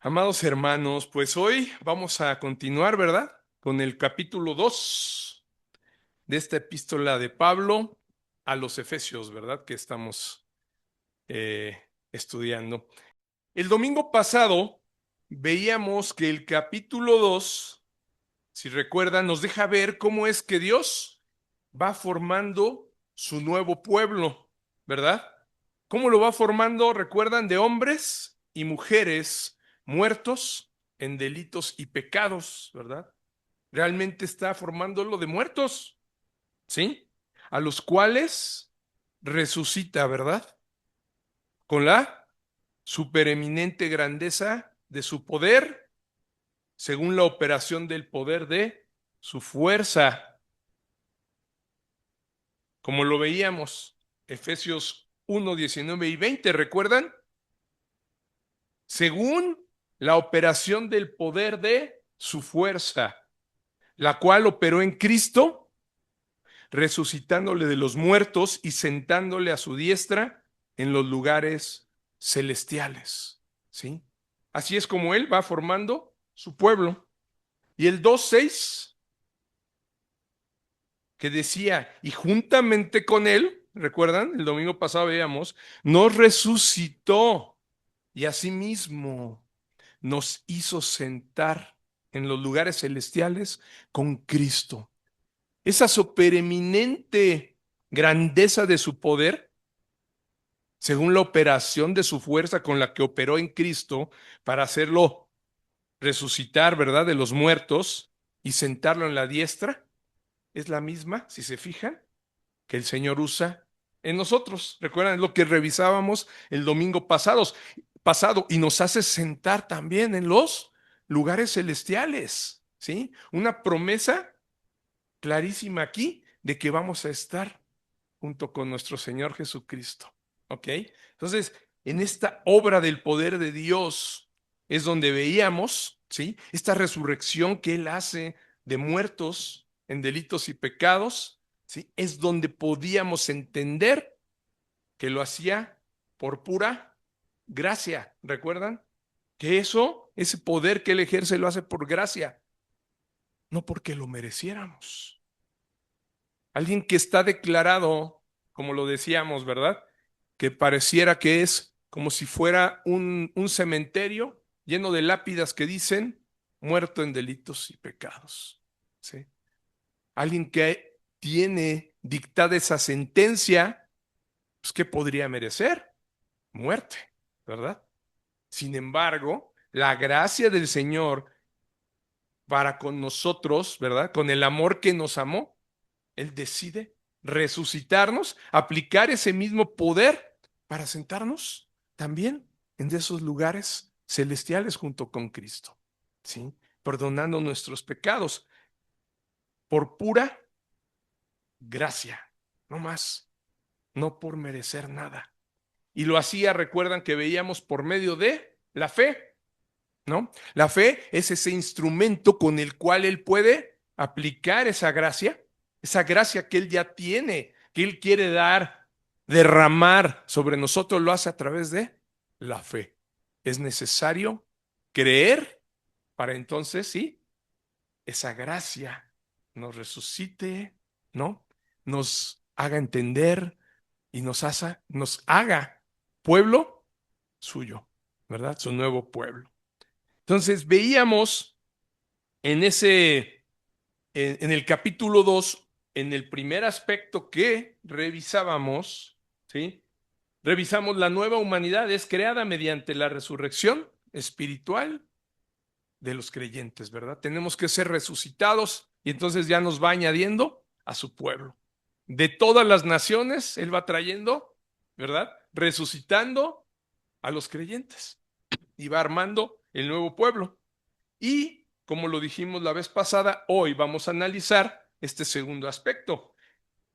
Amados hermanos, pues hoy vamos a continuar, ¿verdad? Con el capítulo 2 de esta epístola de Pablo a los Efesios, ¿verdad? Que estamos estudiando. El domingo pasado veíamos que el capítulo 2, si recuerdan, nos deja ver cómo es que Dios va formando su nuevo pueblo, ¿verdad? ¿Cómo lo va formando? Recuerdan, de hombres y mujeres muertos en delitos y pecados, ¿verdad? Realmente está formándolo de muertos, ¿sí? A los cuales resucita, ¿verdad? Con la supereminente grandeza de su poder, según la operación del poder de su fuerza, como lo veíamos, Efesios 1, 19 y 20, ¿recuerdan? Según la operación del poder de su fuerza, la cual operó en Cristo, resucitándole de los muertos y sentándole a su diestra en los lugares celestiales. ¿Sí? Así es como Él va formando su pueblo. Y el 2:6, que decía, y juntamente con Él, ¿recuerdan? El domingo pasado veíamos, nos resucitó y asimismo nos hizo sentar en los lugares celestiales con Cristo. Esa supereminente grandeza de su poder, según la operación de su fuerza con la que operó en Cristo para hacerlo resucitar, ¿verdad?, de los muertos y sentarlo en la diestra, es la misma, si se fijan, que el Señor usa en nosotros. Recuerdan lo que revisábamos el domingo pasado y nos hace sentar también en los lugares celestiales, ¿sí? Una promesa clarísima aquí de que vamos a estar junto con nuestro Señor Jesucristo, ¿ok? Entonces, en esta obra del poder de Dios es donde veíamos, ¿sí? Esta resurrección que Él hace de muertos en delitos y pecados, ¿sí? Es donde podíamos entender que lo hacía por pura gracia, ¿recuerdan? Que ese poder que Él ejerce lo hace por gracia, no porque lo mereciéramos. Alguien que está declarado, como lo decíamos, ¿verdad? Que pareciera que es como si fuera un cementerio lleno de lápidas que dicen muerto en delitos y pecados. ¿Sí? Alguien que tiene dictada esa sentencia, pues ¿qué podría merecer? Muerte, ¿verdad? Sin embargo, la gracia del Señor para con nosotros, ¿verdad? Con el amor que nos amó, Él decide resucitarnos, aplicar ese mismo poder para sentarnos también en esos lugares celestiales junto con Cristo, ¿sí? Perdonando nuestros pecados por pura gracia, no más, no por merecer nada. Y lo hacía, recuerdan que veíamos por medio de la fe, ¿no? La fe es ese instrumento con el cual Él puede aplicar esa gracia que Él ya tiene, que Él quiere dar, derramar sobre nosotros, lo hace a través de la fe. Es necesario creer para entonces, sí, esa gracia nos resucite, ¿no? Nos haga entender y nos haga pueblo suyo, ¿verdad? Su nuevo pueblo. Entonces veíamos en en el capítulo 2, en el primer aspecto que revisábamos, ¿sí? Revisamos la nueva humanidad es creada mediante la resurrección espiritual de los creyentes, ¿verdad? Tenemos que ser resucitados y entonces ya nos va añadiendo a su pueblo. De todas las naciones, Él va trayendo, ¿verdad? Resucitando a los creyentes y va armando el nuevo pueblo. Y, como lo dijimos la vez pasada, hoy vamos a analizar este segundo aspecto.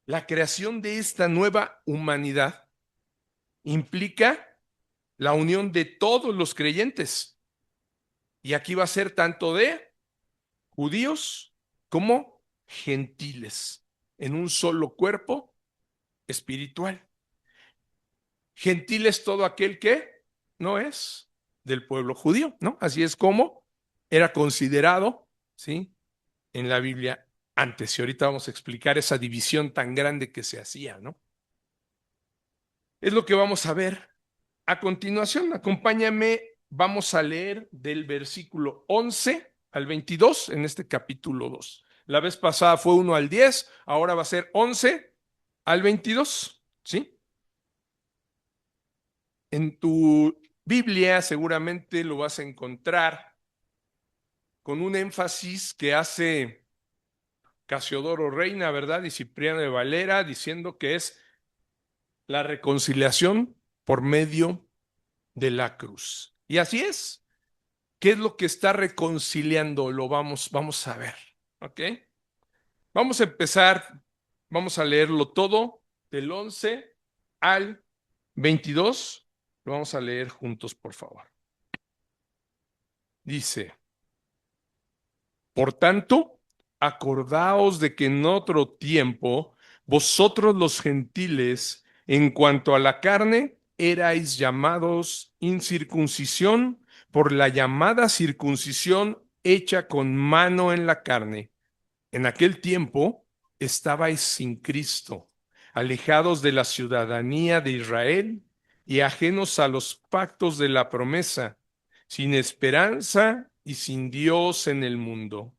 La creación de esta nueva humanidad implica la unión de todos los creyentes. Y aquí va a ser tanto de judíos como gentiles, en un solo cuerpo espiritual. Gentil es todo aquel que no es del pueblo judío, ¿no? Así es como era considerado, ¿sí? En la Biblia antes. Y ahorita vamos a explicar esa división tan grande que se hacía, ¿no? Es lo que vamos a ver a continuación. Acompáñame, vamos a leer del versículo 11 al 22 en este capítulo 2. La vez pasada fue 1 al 10, ahora va a ser 11 al 22, ¿sí? En tu Biblia seguramente lo vas a encontrar con un énfasis que hace Casiodoro Reina, ¿verdad? Y Cipriano de Valera, diciendo que es la reconciliación por medio de la cruz. Y así es. ¿Qué es lo que está reconciliando? Vamos a ver. ¿Ok? Vamos a empezar, vamos a leerlo todo, del 11 al 22. Lo vamos a leer juntos, por favor. Dice, por tanto, acordaos de que en otro tiempo vosotros los gentiles, en cuanto a la carne, erais llamados incircuncisión por la llamada circuncisión hecha con mano en la carne. En aquel tiempo estabais sin Cristo, alejados de la ciudadanía de Israel y ajenos a los pactos de la promesa, sin esperanza y sin Dios en el mundo.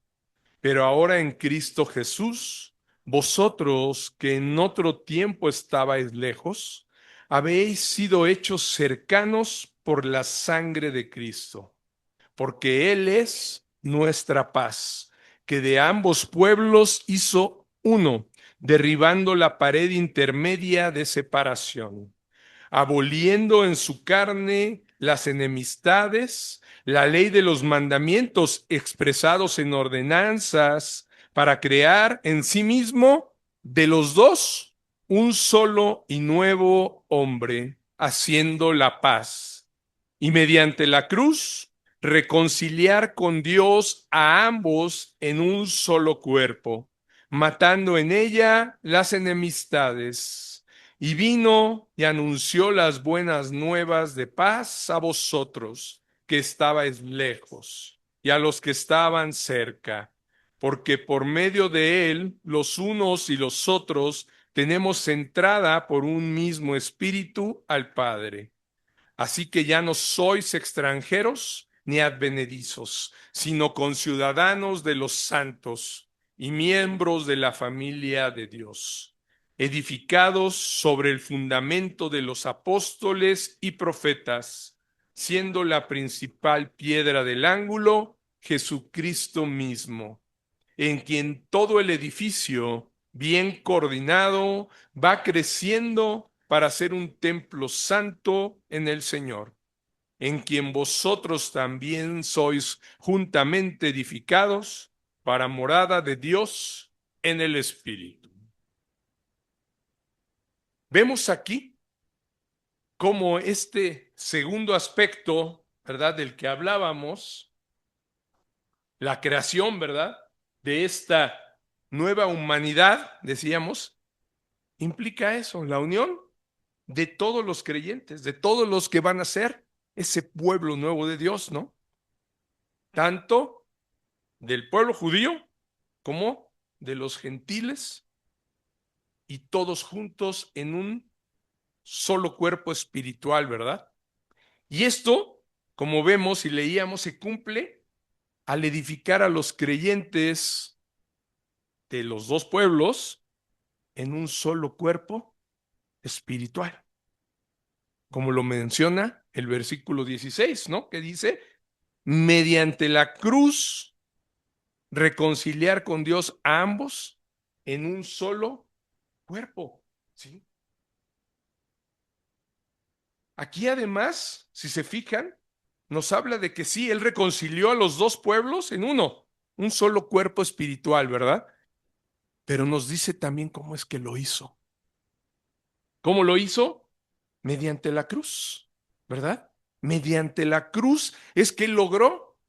Pero ahora en Cristo Jesús, vosotros que en otro tiempo estabais lejos, habéis sido hechos cercanos por la sangre de Cristo, porque Él es nuestra paz, que de ambos pueblos hizo uno, derribando la pared intermedia de separación, aboliendo en su carne las enemistades, la ley de los mandamientos expresados en ordenanzas, para crear en sí mismo de los dos un solo y nuevo hombre, haciendo la paz. Y mediante la cruz, reconciliar con Dios a ambos en un solo cuerpo, matando en ella las enemistades. Y vino y anunció las buenas nuevas de paz a vosotros que estabais lejos y a los que estaban cerca, porque por medio de él los unos y los otros tenemos entrada por un mismo espíritu al Padre. Así que ya no sois extranjeros ni advenedizos, sino conciudadanos de los santos y miembros de la familia de Dios, edificados sobre el fundamento de los apóstoles y profetas, siendo la principal piedra del ángulo Jesucristo mismo, en quien todo el edificio, bien coordinado, va creciendo para ser un templo santo en el Señor, en quien vosotros también sois juntamente edificados para morada de Dios en el Espíritu. Vemos aquí cómo este segundo aspecto, ¿verdad?, del que hablábamos, la creación, ¿verdad?, de esta nueva humanidad, decíamos, implica eso, la unión de todos los creyentes, de todos los que van a ser ese pueblo nuevo de Dios, ¿no? Tanto del pueblo judío como de los gentiles y todos juntos en un solo cuerpo espiritual, ¿verdad? Y esto, como vemos y leíamos, se cumple al edificar a los creyentes de los dos pueblos en un solo cuerpo espiritual, como lo menciona el versículo 16, ¿no? Que dice, mediante la cruz, reconciliar con Dios a ambos en un solo cuerpo, ¿sí? Aquí además, si se fijan, nos habla de que sí, Él reconcilió a los dos pueblos en uno, un solo cuerpo espiritual, ¿verdad? Pero nos dice también cómo es que lo hizo. ¿Cómo lo hizo? Mediante la cruz, ¿verdad? Mediante la cruz es que logró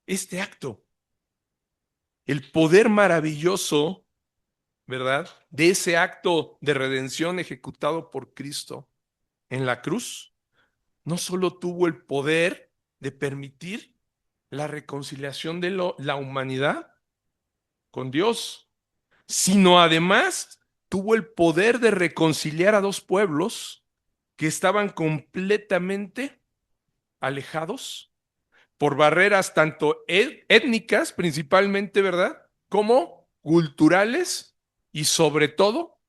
este acto. El poder maravilloso, ¿verdad?, de ese acto de redención ejecutado por Cristo en la cruz, no solo tuvo el poder de permitir la reconciliación de la humanidad con Dios, sino además tuvo el poder de reconciliar a dos pueblos que estaban completamente alejados por barreras tanto étnicas, principalmente, ¿verdad? Como culturales y sobre todo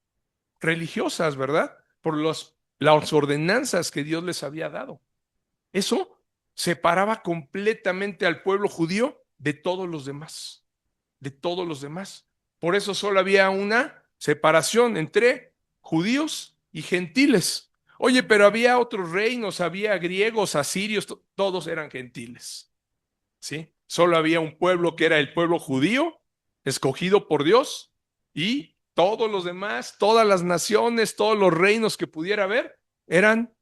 religiosas, ¿verdad? Por las ordenanzas que Dios les había dado. Eso separaba completamente al pueblo judío de todos los demás, de todos los demás. Por eso solo había una separación entre judíos y gentiles. Oye, pero había otros reinos, había griegos, asirios, todos eran gentiles. ¿Sí? Solo había un pueblo que era el pueblo judío, escogido por Dios, y todos los demás, todas las naciones, todos los reinos que pudiera haber, eran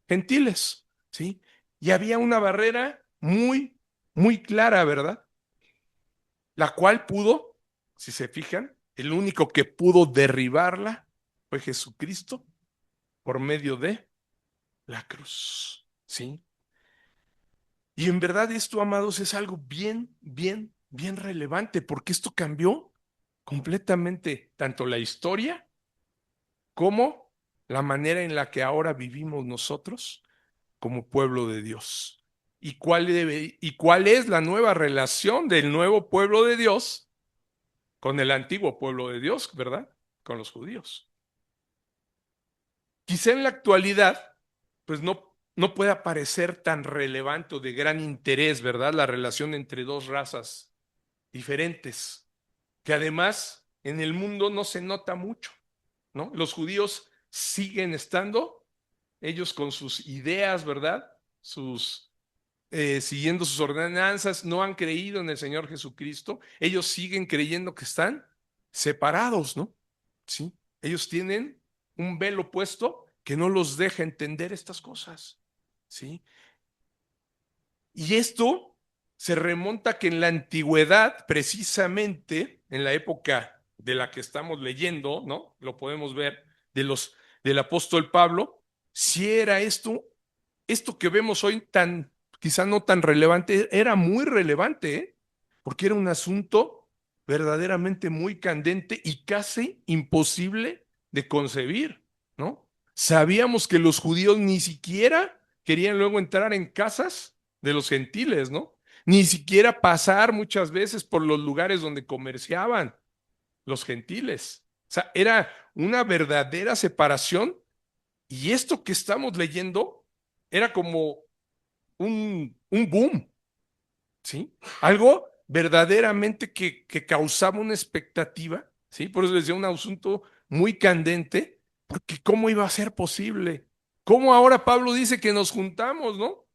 gentiles, ¿sí? Y había una barrera muy, muy clara, ¿verdad? La cual pudo, si se fijan, el único que pudo derribarla fue Jesucristo por medio de la cruz, ¿sí? Y en verdad esto, amados, es algo bien, bien, bien relevante, porque esto cambió completamente tanto la historia como la manera en la que ahora vivimos nosotros como pueblo de Dios. ¿Y cuál es la nueva relación del nuevo pueblo de Dios con el antiguo pueblo de Dios, ¿verdad? Con los judíos. Quizá en la actualidad, pues no pueda parecer tan relevante o de gran interés, ¿verdad? La relación entre dos razas diferentes, que además en el mundo no se nota mucho, ¿no? Los judíos siguen estando, ellos con sus ideas, ¿verdad? Siguiendo sus ordenanzas, no han creído en el Señor Jesucristo, ellos siguen creyendo que están separados, ¿no? Sí, ellos tienen un velo puesto que no los deja entender estas cosas, ¿sí? Y esto se remonta que en la antigüedad, precisamente en la época de la que estamos leyendo, ¿no? Lo podemos ver del apóstol Pablo, si era esto que vemos hoy tan, quizá no tan relevante, era muy relevante, ¿eh? Porque era un asunto verdaderamente muy candente y casi imposible de concebir, ¿no? Sabíamos que los judíos ni siquiera querían luego entrar en casas de los gentiles, ¿no? Ni siquiera pasar muchas veces por los lugares donde comerciaban los gentiles. O sea, era una verdadera separación y esto que estamos leyendo era como un boom, ¿sí? Algo verdaderamente que causaba una expectativa, ¿sí? Por eso decía un asunto muy candente, porque ¿cómo iba a ser posible? ¿Cómo ahora Pablo dice que nos juntamos, ¿no?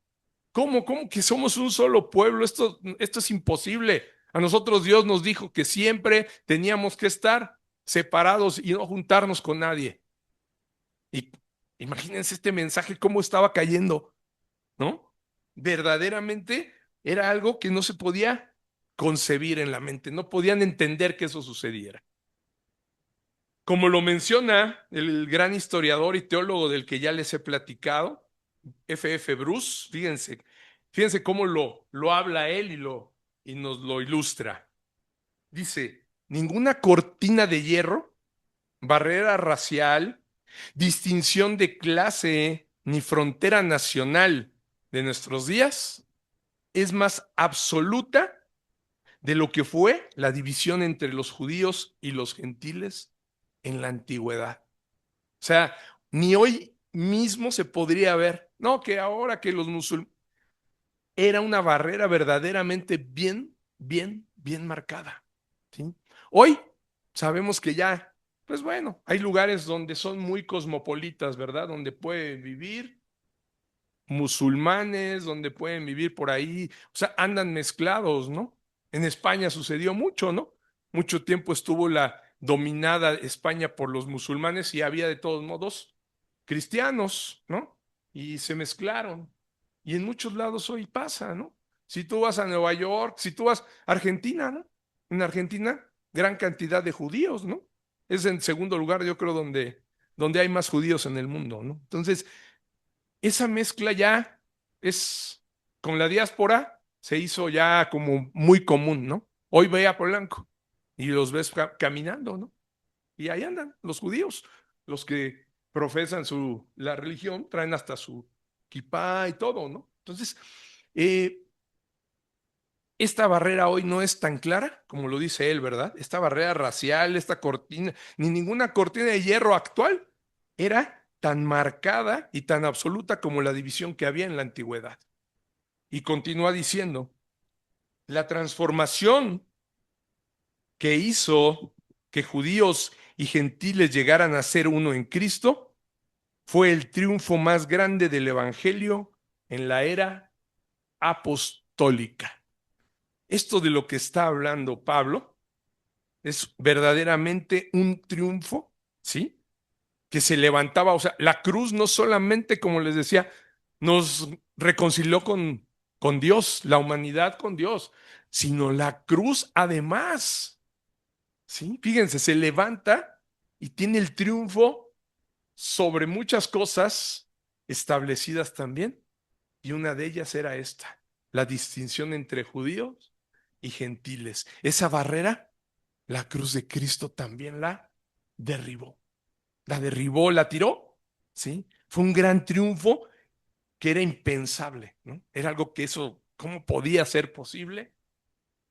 ¿Cómo que somos un solo pueblo? Esto es imposible. A nosotros Dios nos dijo que siempre teníamos que estar separados y no juntarnos con nadie. Y imagínense este mensaje, cómo estaba cayendo, ¿no? Verdaderamente era algo que no se podía concebir en la mente, no podían entender que eso sucediera. Como lo menciona el gran historiador y teólogo del que ya les he platicado, F. Bruce, fíjense cómo lo habla él y nos lo ilustra. Dice, ninguna cortina de hierro, barrera racial, distinción de clase ni frontera nacional de nuestros días es más absoluta de lo que fue la división entre los judíos y los gentiles en la antigüedad. O sea, ni hoy mismo se podría ver, no, que ahora que los musulmanes, era una barrera verdaderamente bien, bien, bien marcada, ¿sí? Hoy sabemos que ya, pues bueno, hay lugares donde son muy cosmopolitas, ¿verdad? Donde pueden vivir musulmanes, donde pueden vivir por ahí, o sea, andan mezclados, ¿no? En España sucedió mucho, ¿no? Mucho tiempo estuvo la dominada España por los musulmanes y había de todos modos cristianos, ¿no? Y se mezclaron. Y en muchos lados hoy pasa, ¿no? Si tú vas a Nueva York, si tú vas a Argentina, ¿no? En Argentina, gran cantidad de judíos, ¿no? Es en segundo lugar, yo creo, donde hay más judíos en el mundo, ¿no? Entonces, esa mezcla ya es con la diáspora se hizo ya como muy común, ¿no? Hoy ve a Polanco y los ves caminando, ¿no? Y ahí andan los judíos, los que profesan la religión, traen hasta su kipá y todo, ¿no? Entonces, eh, esta barrera hoy no es tan clara como lo dice él, ¿verdad? Esta barrera racial, esta cortina, ni ninguna cortina de hierro actual era tan marcada y tan absoluta como la división que había en la antigüedad. Y continúa diciendo, la transformación que hizo que judíos y gentiles llegaran a ser uno en Cristo fue el triunfo más grande del Evangelio en la era apostólica. Esto de lo que está hablando Pablo es verdaderamente un triunfo, ¿sí? Que se levantaba, o sea, la cruz no solamente, como les decía, nos reconcilió con Dios, la humanidad con Dios, sino la cruz además, ¿sí? Fíjense, se levanta y tiene el triunfo sobre muchas cosas establecidas también, y una de ellas era esta, la distinción entre judíos y gentiles. Esa barrera, la cruz de Cristo también derribó. La derribó, la tiró, ¿sí? Fue un gran triunfo que era impensable, ¿no? Era algo que eso, ¿cómo podía ser posible?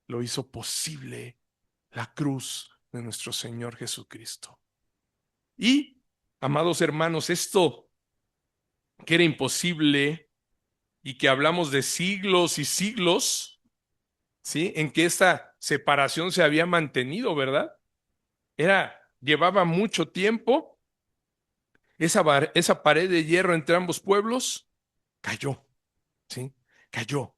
Lo hizo posible la cruz de nuestro Señor Jesucristo. Y, amados hermanos, esto que era imposible y que hablamos de siglos y siglos, ¿sí? En que esta separación se había mantenido, ¿verdad? Llevaba mucho tiempo, esa pared de hierro entre ambos pueblos cayó, ¿sí? Cayó.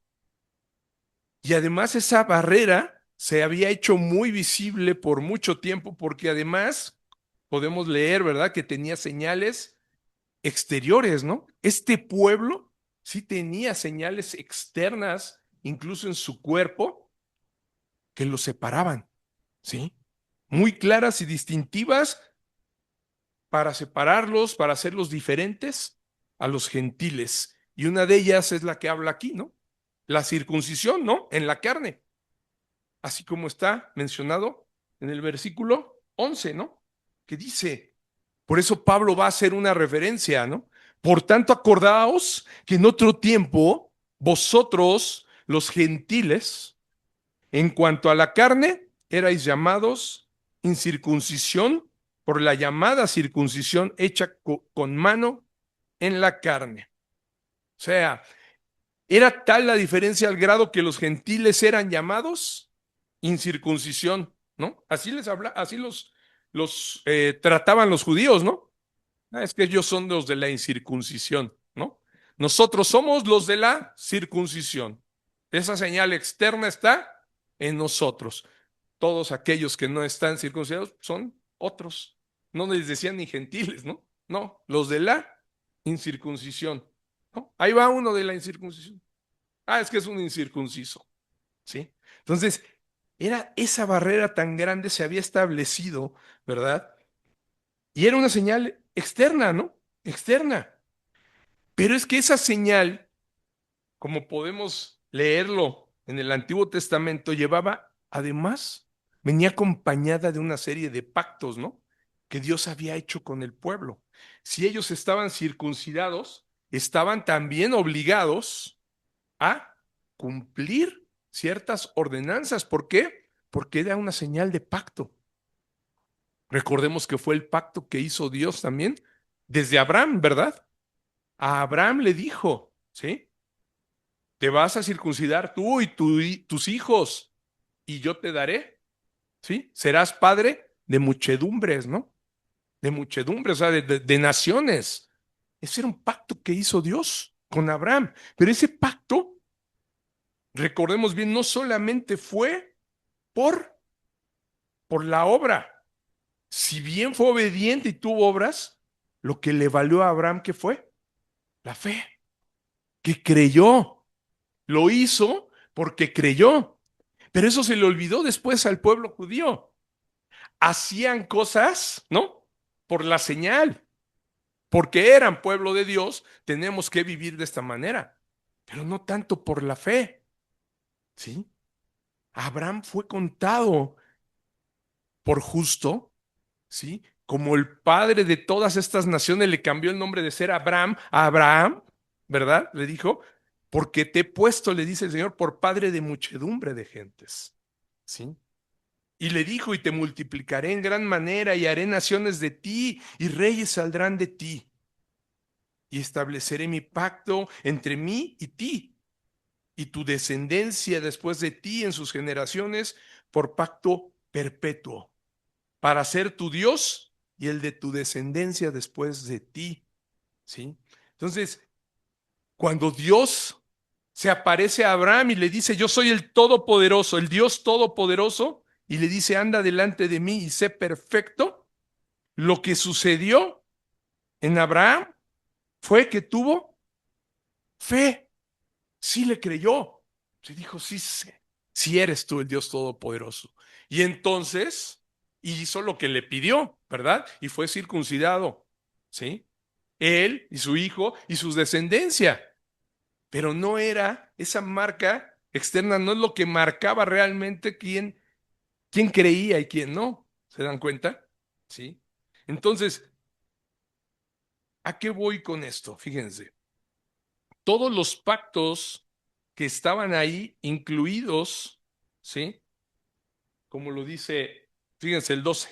Y además esa barrera se había hecho muy visible por mucho tiempo porque además podemos leer, ¿verdad? Que tenía señales exteriores, ¿no? Este pueblo sí tenía señales externas, incluso en su cuerpo, que lo separaban, ¿sí? Muy claras y distintivas para separarlos, para hacerlos diferentes a los gentiles. Y una de ellas es la que habla aquí, ¿no? La circuncisión, ¿no? En la carne, así como está mencionado en el versículo 11, ¿no? Que dice, por eso Pablo va a hacer una referencia, ¿no? Por tanto, acordaos que en otro tiempo vosotros, los gentiles, en cuanto a la carne, erais llamados incircuncisión por la llamada circuncisión hecha con mano en la carne. O sea, era tal la diferencia al grado que los gentiles eran llamados incircuncisión, ¿no? Así les habla, así los trataban los judíos, ¿no? Ah, es que ellos son los de la incircuncisión, ¿no? Nosotros somos los de la circuncisión. Esa señal externa está en nosotros. Todos aquellos que no están circuncidados son otros. No les decían ni gentiles, ¿no? No, los de la incircuncisión, ¿no? Ahí va uno de la incircuncisión. Ah, es que es un incircunciso, ¿sí? Entonces, era esa barrera tan grande se había establecido, ¿verdad? Y era una señal externa, ¿no? Externa. Pero es que esa señal, como podemos leerlo en el Antiguo Testamento, llevaba, además, venía acompañada de una serie de pactos, ¿no? Que Dios había hecho con el pueblo. Si ellos estaban circuncidados, estaban también obligados a cumplir ciertas ordenanzas. ¿Por qué? Porque era una señal de pacto. Recordemos que fue el pacto que hizo Dios también desde Abraham, ¿verdad? A Abraham le dijo, ¿sí? Te vas a circuncidar tú y tus hijos y yo te daré, ¿sí? Serás padre de muchedumbres, ¿no? De muchedumbres, o sea, de naciones. Ese era un pacto que hizo Dios con Abraham. Pero ese pacto, recordemos bien, no solamente fue por, por la obra. Si bien fue obediente y tuvo obras, lo que le valió a Abraham, ¿qué fue? La fe, que creyó. Lo hizo porque creyó. Pero eso se le olvidó después al pueblo judío. Hacían cosas, ¿no? Por la señal. Porque eran pueblo de Dios, tenemos que vivir de esta manera. pero no tanto por la fe, ¿sí? Abraham fue contado por justo, ¿sí? Como el padre de todas estas naciones, le cambió el nombre de ser Abraham a Abraham, ¿verdad? Le dijo, porque te he puesto, le dice el Señor, por padre de muchedumbre de gentes, ¿sí? Y le dijo, y te multiplicaré en gran manera y haré naciones de ti y reyes saldrán de ti. Y estableceré mi pacto entre mí y ti y tu descendencia después de ti en sus generaciones por pacto perpetuo, para ser tu Dios y el de tu descendencia después de ti. ¿Sí? Entonces, cuando Dios se aparece a Abraham y le dice, yo soy el Todopoderoso, el Dios Todopoderoso, y le dice, anda delante de mí y sé perfecto, lo que sucedió en Abraham fue que tuvo fe, sí le creyó, se dijo, sí, sí, sí eres tú el Dios Todopoderoso. Y entonces hizo lo que le pidió, ¿verdad? Y fue circuncidado, ¿sí? Él y su hijo y su descendencia. Pero no era esa marca externa, no es lo que marcaba realmente quién creía y quién no. ¿Se dan cuenta? ¿Sí? Entonces, ¿a qué voy con esto? Fíjense, todos los pactos que estaban ahí incluidos, ¿sí? Como lo dice, fíjense, el 12,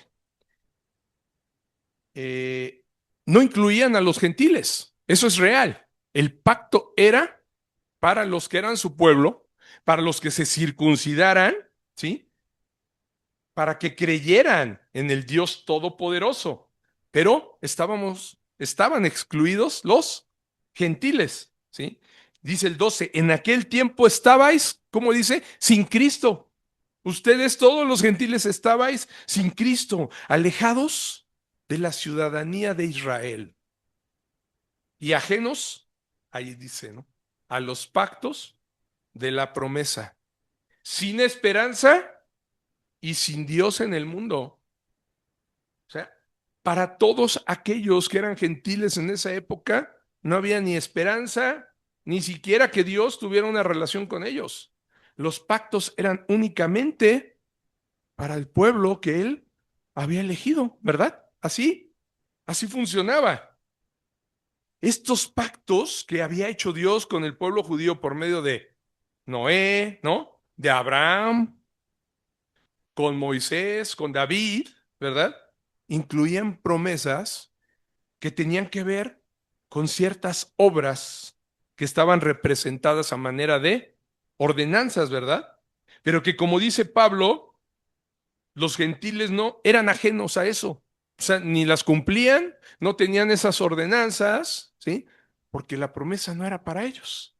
eh, no incluían a los gentiles. Eso es real. El pacto era para los que eran su pueblo, para los que se circuncidaran, ¿sí? Para que creyeran en el Dios Todopoderoso. Pero estaban excluidos los gentiles, ¿sí? Dice el 12, en aquel tiempo estabais, ¿cómo dice? Sin Cristo. Ustedes, todos los gentiles, estabais sin Cristo, alejados de la ciudadanía de Israel y ajenos, ahí dice, ¿no? A los pactos de la promesa, sin esperanza y sin Dios en el mundo. O sea, para todos aquellos que eran gentiles en esa época, no había ni esperanza, ni siquiera que Dios tuviera una relación con ellos. Los pactos eran únicamente para el pueblo que él había elegido, ¿verdad? Así funcionaba. Estos pactos que había hecho Dios con el pueblo judío por medio de Noé, ¿no? De Abraham, con Moisés, con David, ¿verdad? Incluían promesas que tenían que ver con ciertas obras que estaban representadas a manera de ordenanzas, ¿verdad? Pero que como dice Pablo, los gentiles no eran ajenos a eso. O sea, ni las cumplían, no tenían esas ordenanzas, ¿sí? Porque la promesa no era para ellos,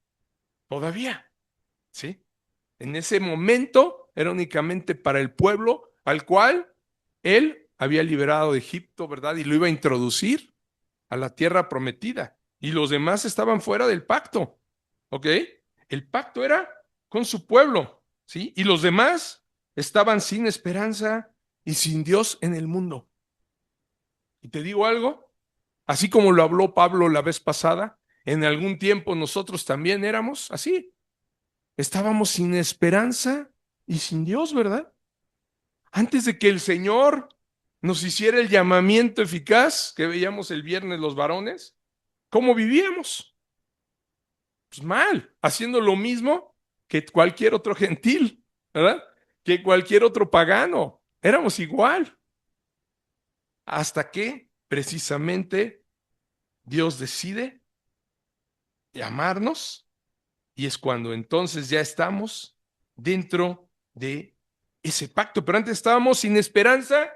todavía, ¿sí? En ese momento era únicamente para el pueblo al cual él había liberado de Egipto, ¿verdad? Y lo iba a introducir a la tierra prometida. Y los demás estaban fuera del pacto, ¿ok? El pacto era con su pueblo, ¿sí? Y los demás estaban sin esperanza y sin Dios en el mundo. Y te digo algo, así como lo habló Pablo la vez pasada, en algún tiempo nosotros también éramos así. Estábamos sin esperanza y sin Dios, ¿verdad? Antes de que el Señor nos hiciera el llamamiento eficaz que veíamos el viernes los varones, ¿cómo vivíamos? Pues mal, haciendo lo mismo que cualquier otro gentil, ¿verdad? Que cualquier otro pagano. Éramos igual. Hasta que precisamente Dios decide llamarnos y es cuando entonces ya estamos dentro de ese pacto. Pero antes estábamos sin esperanza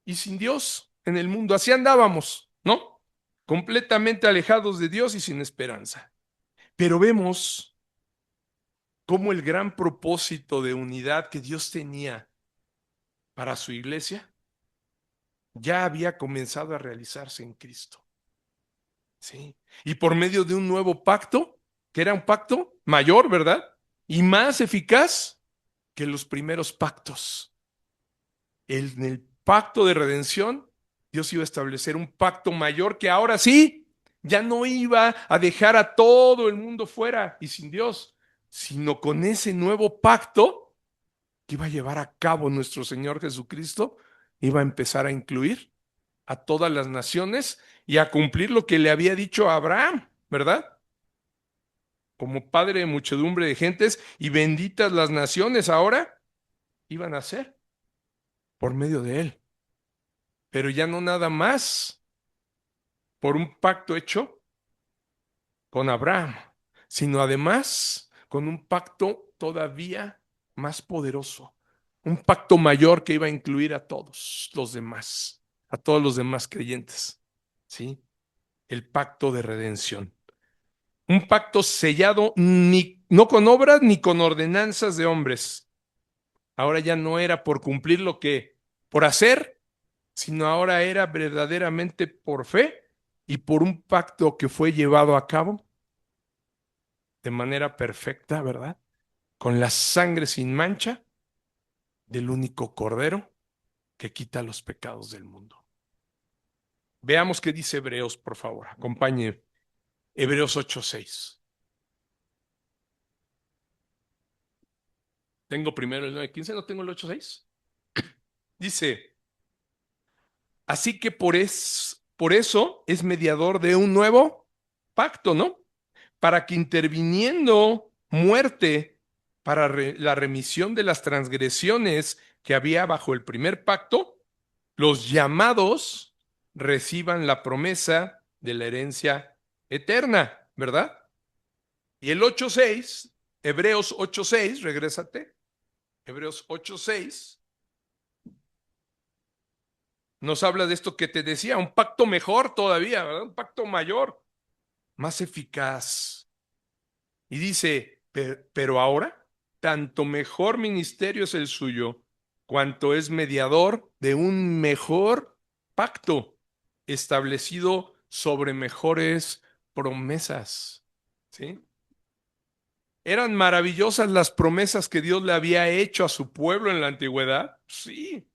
y sin Dios en el mundo. Así andábamos, ¿no? Completamente alejados de Dios y sin esperanza. Pero vemos cómo el gran propósito de unidad que Dios tenía para su iglesia ya había comenzado a realizarse en Cristo. ¿Sí? Y por medio de un nuevo pacto, que era un pacto mayor, ¿verdad? Y más eficaz que los primeros pactos. En el pacto de redención, Dios iba a establecer un pacto mayor que ahora sí Ya no iba a dejar a todo el mundo fuera y sin Dios, sino con ese nuevo pacto que iba a llevar a cabo nuestro Señor Jesucristo, iba a empezar a incluir a todas las naciones y a cumplir lo que le había dicho a Abraham, ¿verdad? Como padre de muchedumbre de gentes, y benditas las naciones ahora iban a ser por medio de él. Pero ya no nada más por un pacto hecho con Abraham, sino además con un pacto todavía más poderoso, un pacto mayor que iba a incluir a todos los demás, a todos los demás creyentes, ¿sí? El pacto de redención. Un pacto sellado no con obras ni con ordenanzas de hombres. Ahora ya no era por cumplir por hacer, sino ahora era verdaderamente por fe y por un pacto que fue llevado a cabo de manera perfecta, ¿verdad? Con la sangre sin mancha del único Cordero que quita los pecados del mundo. Veamos qué dice Hebreos, por favor. Acompañe Hebreos 8:6. Tengo primero el 9:15, ¿no tengo el 8:6? Dice, así que por eso es mediador de un nuevo pacto, ¿no? Para que interviniendo muerte para la remisión de las transgresiones que había bajo el primer pacto, los llamados reciban la promesa de la herencia eterna, ¿verdad? Y el 8:6, Hebreos 8:6, regrésate, Hebreos 8:6, nos habla de esto que te decía, un pacto mejor todavía, ¿verdad? Un pacto mayor, más eficaz. Y dice, pero ahora, tanto mejor ministerio es el suyo, cuanto es mediador de un mejor pacto establecido sobre mejores promesas. ¿Sí? ¿Eran maravillosas las promesas que Dios le había hecho a su pueblo en la antigüedad? Sí.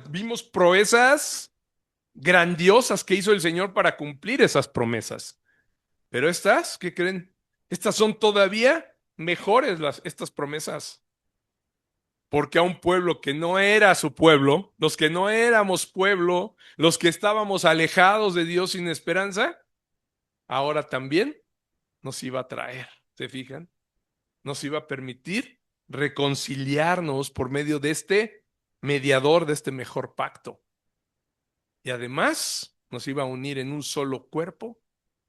Vimos proezas grandiosas que hizo el Señor para cumplir esas promesas. Pero estas, ¿qué creen? Estas son todavía mejores estas promesas. Porque a un pueblo que no era su pueblo, los que no éramos pueblo, los que estábamos alejados de Dios sin esperanza, ahora también nos iba a traer, ¿se fijan? Nos iba a permitir reconciliarnos por medio de este mediador, de este mejor pacto. Y además nos iba a unir en un solo cuerpo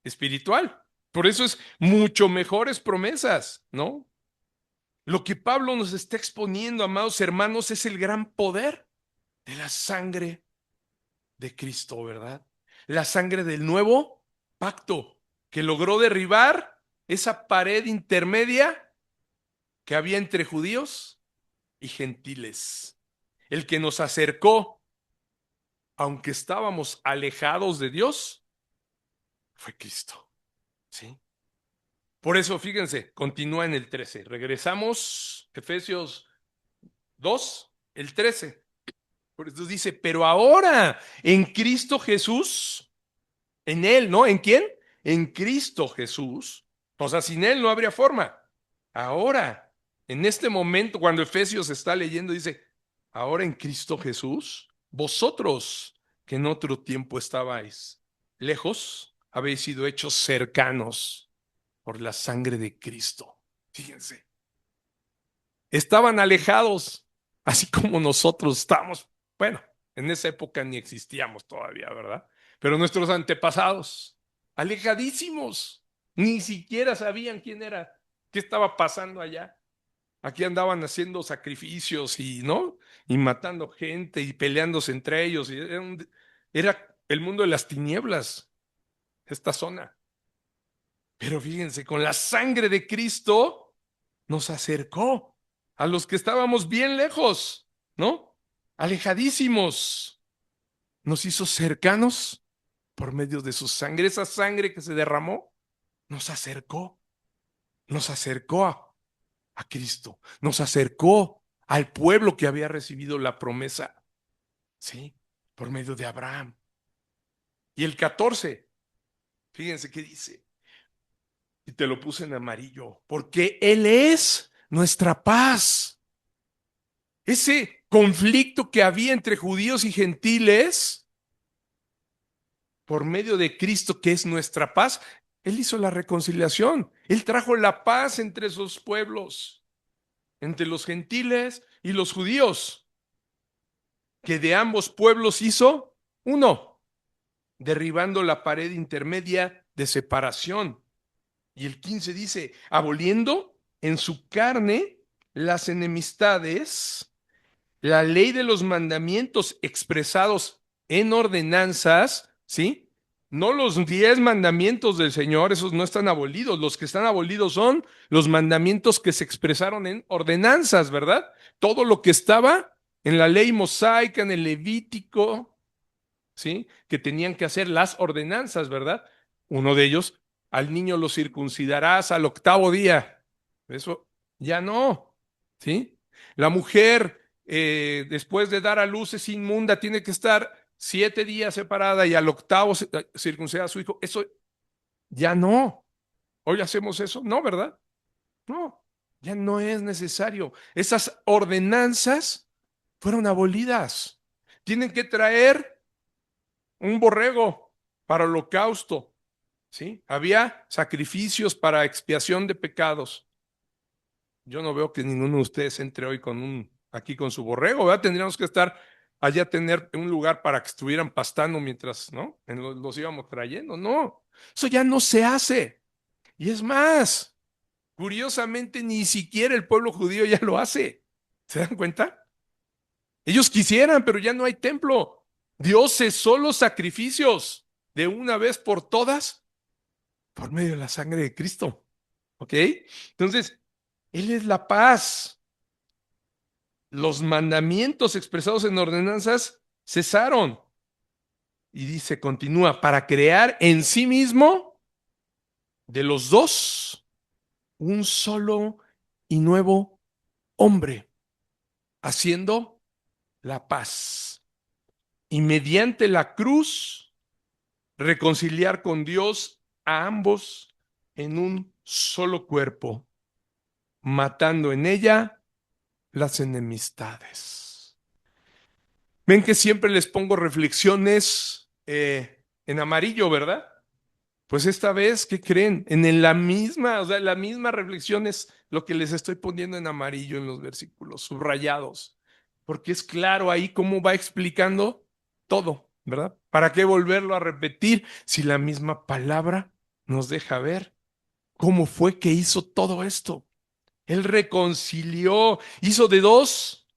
espiritual. Por eso es mucho mejores promesas, ¿no? Lo que Pablo nos está exponiendo, amados hermanos, es el gran poder de la sangre de Cristo, ¿verdad? La sangre del nuevo pacto que logró derribar esa pared intermedia que había entre judíos y gentiles. El que nos acercó, aunque estábamos alejados de Dios, fue Cristo, ¿sí? Por eso, fíjense, continúa en el 13. Regresamos, Efesios 2, el 13. Por eso dice, pero ahora en Cristo Jesús, en Él, ¿no? ¿En quién? En Cristo Jesús. O sea, sin Él no habría forma. Ahora, en este momento, cuando Efesios está leyendo, dice, ahora en Cristo Jesús, vosotros que en otro tiempo estabais lejos, habéis sido hechos cercanos por la sangre de Cristo. Fíjense, estaban alejados, así como nosotros estamos. Bueno, en esa época ni existíamos todavía, ¿verdad? Pero nuestros antepasados, alejadísimos, ni siquiera sabían quién era, qué estaba pasando allá. Aquí andaban haciendo sacrificios y, ¿no? Y matando gente y peleándose entre ellos. Y era el mundo de las tinieblas, esta zona. Pero fíjense, con la sangre de Cristo nos acercó a los que estábamos bien lejos, ¿no? Alejadísimos. Nos hizo cercanos por medio de su sangre. Esa sangre que se derramó nos acercó a Cristo, nos acercó al pueblo que había recibido la promesa, ¿sí? Por medio de Abraham. Y el 14. Fíjense qué dice. Y te lo puse en amarillo. Porque Él es nuestra paz. Ese conflicto que había entre judíos y gentiles, por medio de Cristo, que es nuestra paz, Él hizo la reconciliación. Él trajo la paz entre esos pueblos, entre los gentiles y los judíos, que de ambos pueblos hizo uno, derribando la pared intermedia de separación. Y el 15 dice, aboliendo en su carne las enemistades, la ley de los mandamientos expresados en ordenanzas, ¿sí? No los 10 mandamientos del Señor, esos no están abolidos. Los que están abolidos son los mandamientos que se expresaron en ordenanzas, ¿verdad? Todo lo que estaba en la ley mosaica, en el Levítico, ¿sí? Que tenían que hacer las ordenanzas, ¿verdad? Uno de ellos, al niño lo circuncidarás al 8º día. Eso ya no, ¿sí? La mujer, después de dar a luz, es inmunda, tiene que estar 7 días separada y al 8º circuncidar a su hijo. Eso ya no. ¿Hoy hacemos eso? No, ¿verdad? No, ya no es necesario. Esas ordenanzas fueron abolidas. Tienen que traer un borrego para holocausto, ¿sí? Había sacrificios para expiación de pecados. Yo no veo que ninguno de ustedes entre hoy aquí con su borrego, ¿verdad? Tendríamos que estar allá, tener un lugar para que estuvieran pastando mientras, ¿no? Los íbamos trayendo. No, eso ya no se hace. Y es más, curiosamente, ni siquiera el pueblo judío ya lo hace. ¿Se dan cuenta? Ellos quisieran, pero ya no hay templo. Dios cesó los sacrificios de una vez por todas por medio de la sangre de Cristo. ¿Ok? Entonces, Él es la paz. Los mandamientos expresados en ordenanzas cesaron. Y dice, continúa, para crear en sí mismo de los dos un solo y nuevo hombre, haciendo la paz. Y mediante la cruz, reconciliar con Dios a ambos en un solo cuerpo, matando en ella las enemistades. Ven que siempre les pongo reflexiones en amarillo, ¿verdad? Pues esta vez, ¿qué creen? La misma, o sea, la misma reflexión es lo que les estoy poniendo en amarillo en los versículos, subrayados, porque es claro ahí cómo va explicando todo, ¿verdad? ¿Para qué volverlo a repetir si la misma palabra nos deja ver cómo fue que hizo todo esto? Él reconcilió, hizo de dos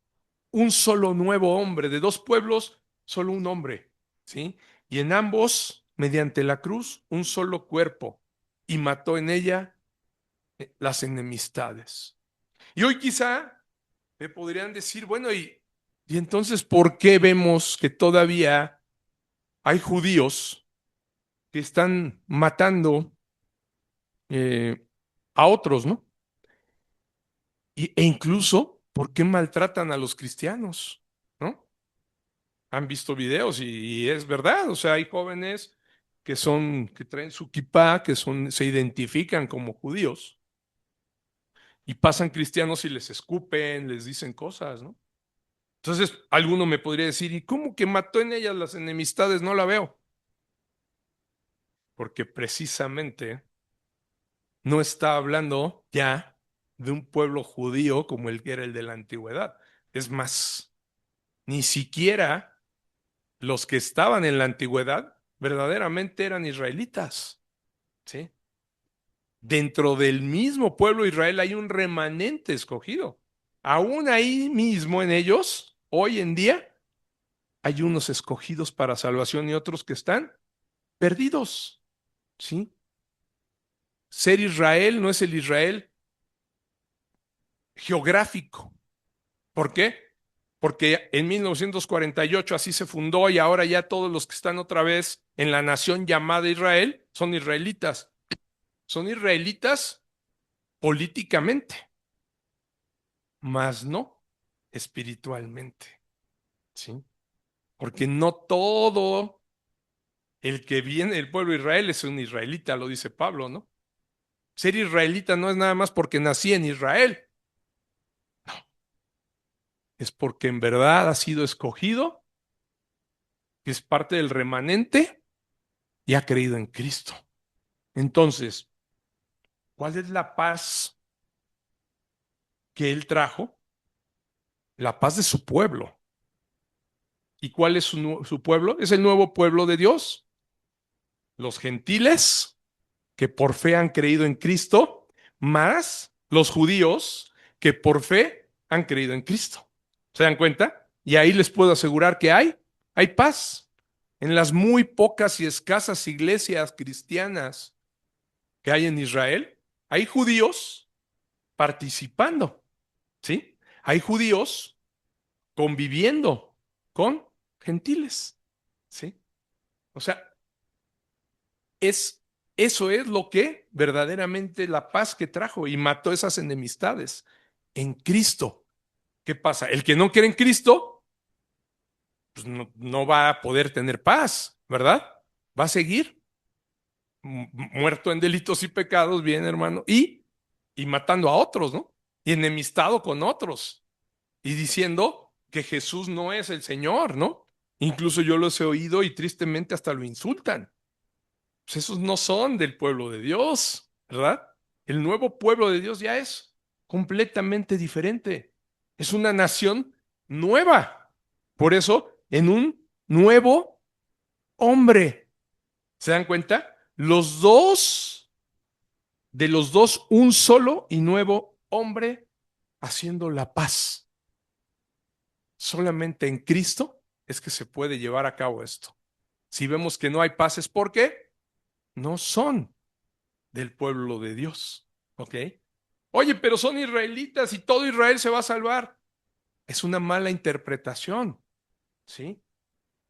un solo nuevo hombre, de dos pueblos, solo un hombre, ¿sí? Y en ambos, mediante la cruz, un solo cuerpo, y mató en ella las enemistades. Y hoy quizá me podrían decir, bueno, y entonces, ¿por qué vemos que todavía hay judíos que están matando eh, a otros, ¿no? E incluso, ¿por qué maltratan a los cristianos? ¿No? Han visto videos y es verdad, o sea, hay jóvenes que traen su kipá, se identifican como judíos y pasan cristianos y les escupen, les dicen cosas, ¿no? Entonces, alguno me podría decir, ¿y cómo que mató en ellas las enemistades? No la veo. Porque precisamente no está hablando ya de un pueblo judío como el que era el de la antigüedad. Es más, ni siquiera los que estaban en la antigüedad verdaderamente eran israelitas, ¿sí? Dentro del mismo pueblo de Israel hay un remanente escogido. Aún ahí mismo en ellos, hoy en día, hay unos escogidos para salvación y otros que están perdidos, ¿sí? Ser Israel no es el Israel geográfico. ¿Por qué? Porque en 1948 así se fundó y ahora ya todos los que están otra vez en la nación llamada Israel son israelitas. Son israelitas políticamente, mas no espiritualmente, ¿sí? Porque no todo el que viene del pueblo de Israel es un israelita, lo dice Pablo, ¿no? Ser israelita no es nada más porque nací en Israel, es porque en verdad ha sido escogido, que es parte del remanente y ha creído en Cristo. Entonces, ¿cuál es la paz que Él trajo? La paz de su pueblo. ¿Y cuál es su pueblo? Es el nuevo pueblo de Dios. Los gentiles que por fe han creído en Cristo, más los judíos que por fe han creído en Cristo. ¿Se dan cuenta? Y ahí les puedo asegurar que hay paz. En las muy pocas y escasas iglesias cristianas que hay en Israel, hay judíos participando, ¿sí? Hay judíos conviviendo con gentiles, ¿sí? O sea, es, eso es lo que verdaderamente la paz que trajo y mató esas enemistades en Cristo. ¿Qué pasa? El que no cree en Cristo, pues no va a poder tener paz, ¿verdad? Va a seguir muerto en delitos y pecados, bien hermano, y matando a otros, ¿no? Y enemistado con otros, y diciendo que Jesús no es el Señor, ¿no? Incluso yo los he oído y tristemente hasta lo insultan. Pues esos no son del pueblo de Dios, ¿verdad? El nuevo pueblo de Dios ya es completamente diferente. Es una nación nueva. Por eso, en un nuevo hombre. ¿Se dan cuenta? De los dos, un solo y nuevo hombre haciendo la paz. Solamente en Cristo es que se puede llevar a cabo esto. Si vemos que no hay paz es porque no son del pueblo de Dios. ¿Ok? Oye, pero son israelitas y todo Israel se va a salvar. Es una mala interpretación. ¿Sí?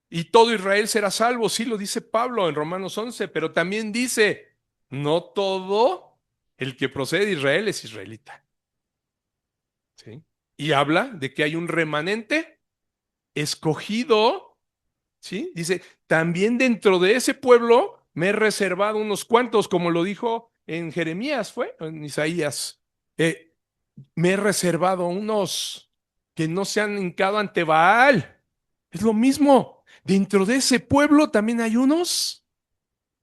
Y todo Israel será salvo. Sí, lo dice Pablo en Romanos 11, pero también dice, no todo el que procede de Israel es israelita. ¿Sí? Y habla de que hay un remanente escogido. ¿Sí? Dice, también dentro de ese pueblo me he reservado unos cuantos, como lo dijo en Jeremías, fue, en Isaías. Eh, Me he reservado unos que no se han hincado ante Baal. Es lo mismo. Dentro de ese pueblo también hay unos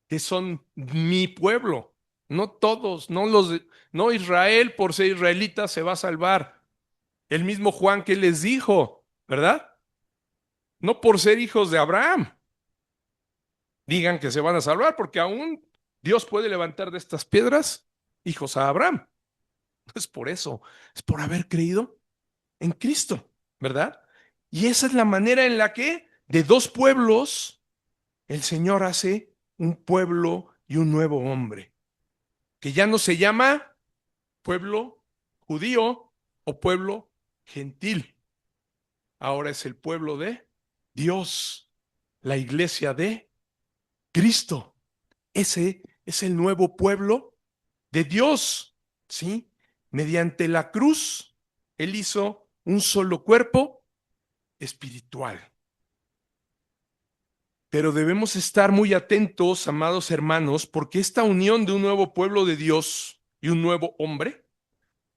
que son mi pueblo. No todos, no Israel por ser israelita se va a salvar. El mismo Juan que les dijo, ¿verdad? No por ser hijos de Abraham digan que se van a salvar, porque aún Dios puede levantar de estas piedras hijos a Abraham. No es por eso, es por haber creído en Cristo, ¿verdad? Y esa es la manera en la que de dos pueblos el Señor hace un pueblo y un nuevo hombre, que ya no se llama pueblo judío o pueblo gentil, ahora es el pueblo de Dios, la iglesia de Cristo. Ese es el nuevo pueblo de Dios, ¿sí? Mediante la cruz, Él hizo un solo cuerpo espiritual. Pero debemos estar muy atentos, amados hermanos, porque esta unión de un nuevo pueblo de Dios y un nuevo hombre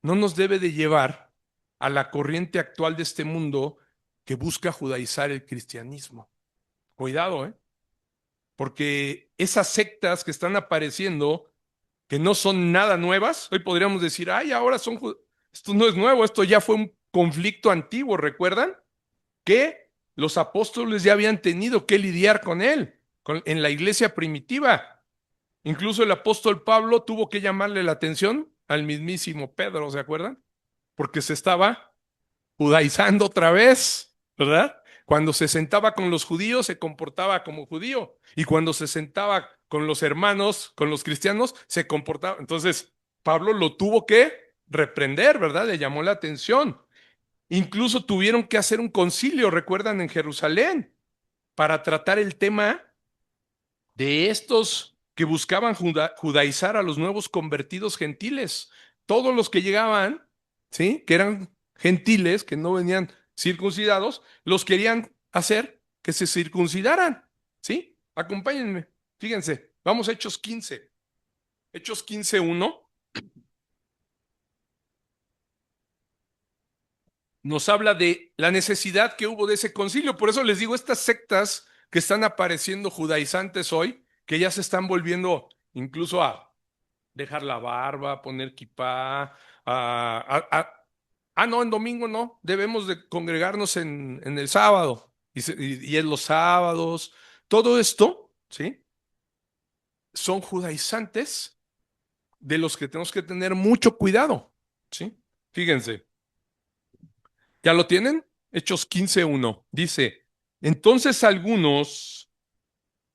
no nos debe de llevar a la corriente actual de este mundo que busca judaizar el cristianismo. Cuidado, ¿eh? Porque esas sectas que están apareciendo, que no son nada nuevas, hoy podríamos decir, ay, ahora son, esto no es nuevo, esto ya fue un conflicto antiguo, ¿recuerdan? Que los apóstoles ya habían tenido que lidiar con él, en la iglesia primitiva. Incluso el apóstol Pablo tuvo que llamarle la atención al mismísimo Pedro, ¿se acuerdan? Porque se estaba judaizando otra vez, ¿verdad? Cuando se sentaba con los judíos se comportaba como judío y cuando se sentaba con los hermanos, con los cristianos, se comportaba. Entonces, Pablo lo tuvo que reprender, ¿verdad? Le llamó la atención. Incluso tuvieron que hacer un concilio, recuerdan, en Jerusalén, para tratar el tema de estos que buscaban judaizar a los nuevos convertidos gentiles. Todos los que llegaban, ¿sí? Que eran gentiles, que no venían circuncidados, los querían hacer que se circuncidaran, ¿sí? Acompáñenme, fíjense, vamos a Hechos 15. Hechos 15:1 nos habla de la necesidad que hubo de ese concilio. Por eso les digo, estas sectas que están apareciendo judaizantes hoy, que ya se están volviendo incluso a dejar la barba, poner kipá, no, en domingo no, debemos de congregarnos en el sábado, y en los sábados, todo esto, ¿sí? Son judaizantes de los que tenemos que tener mucho cuidado, ¿sí? Fíjense, ¿ya lo tienen? Hechos 15:1 dice, entonces algunos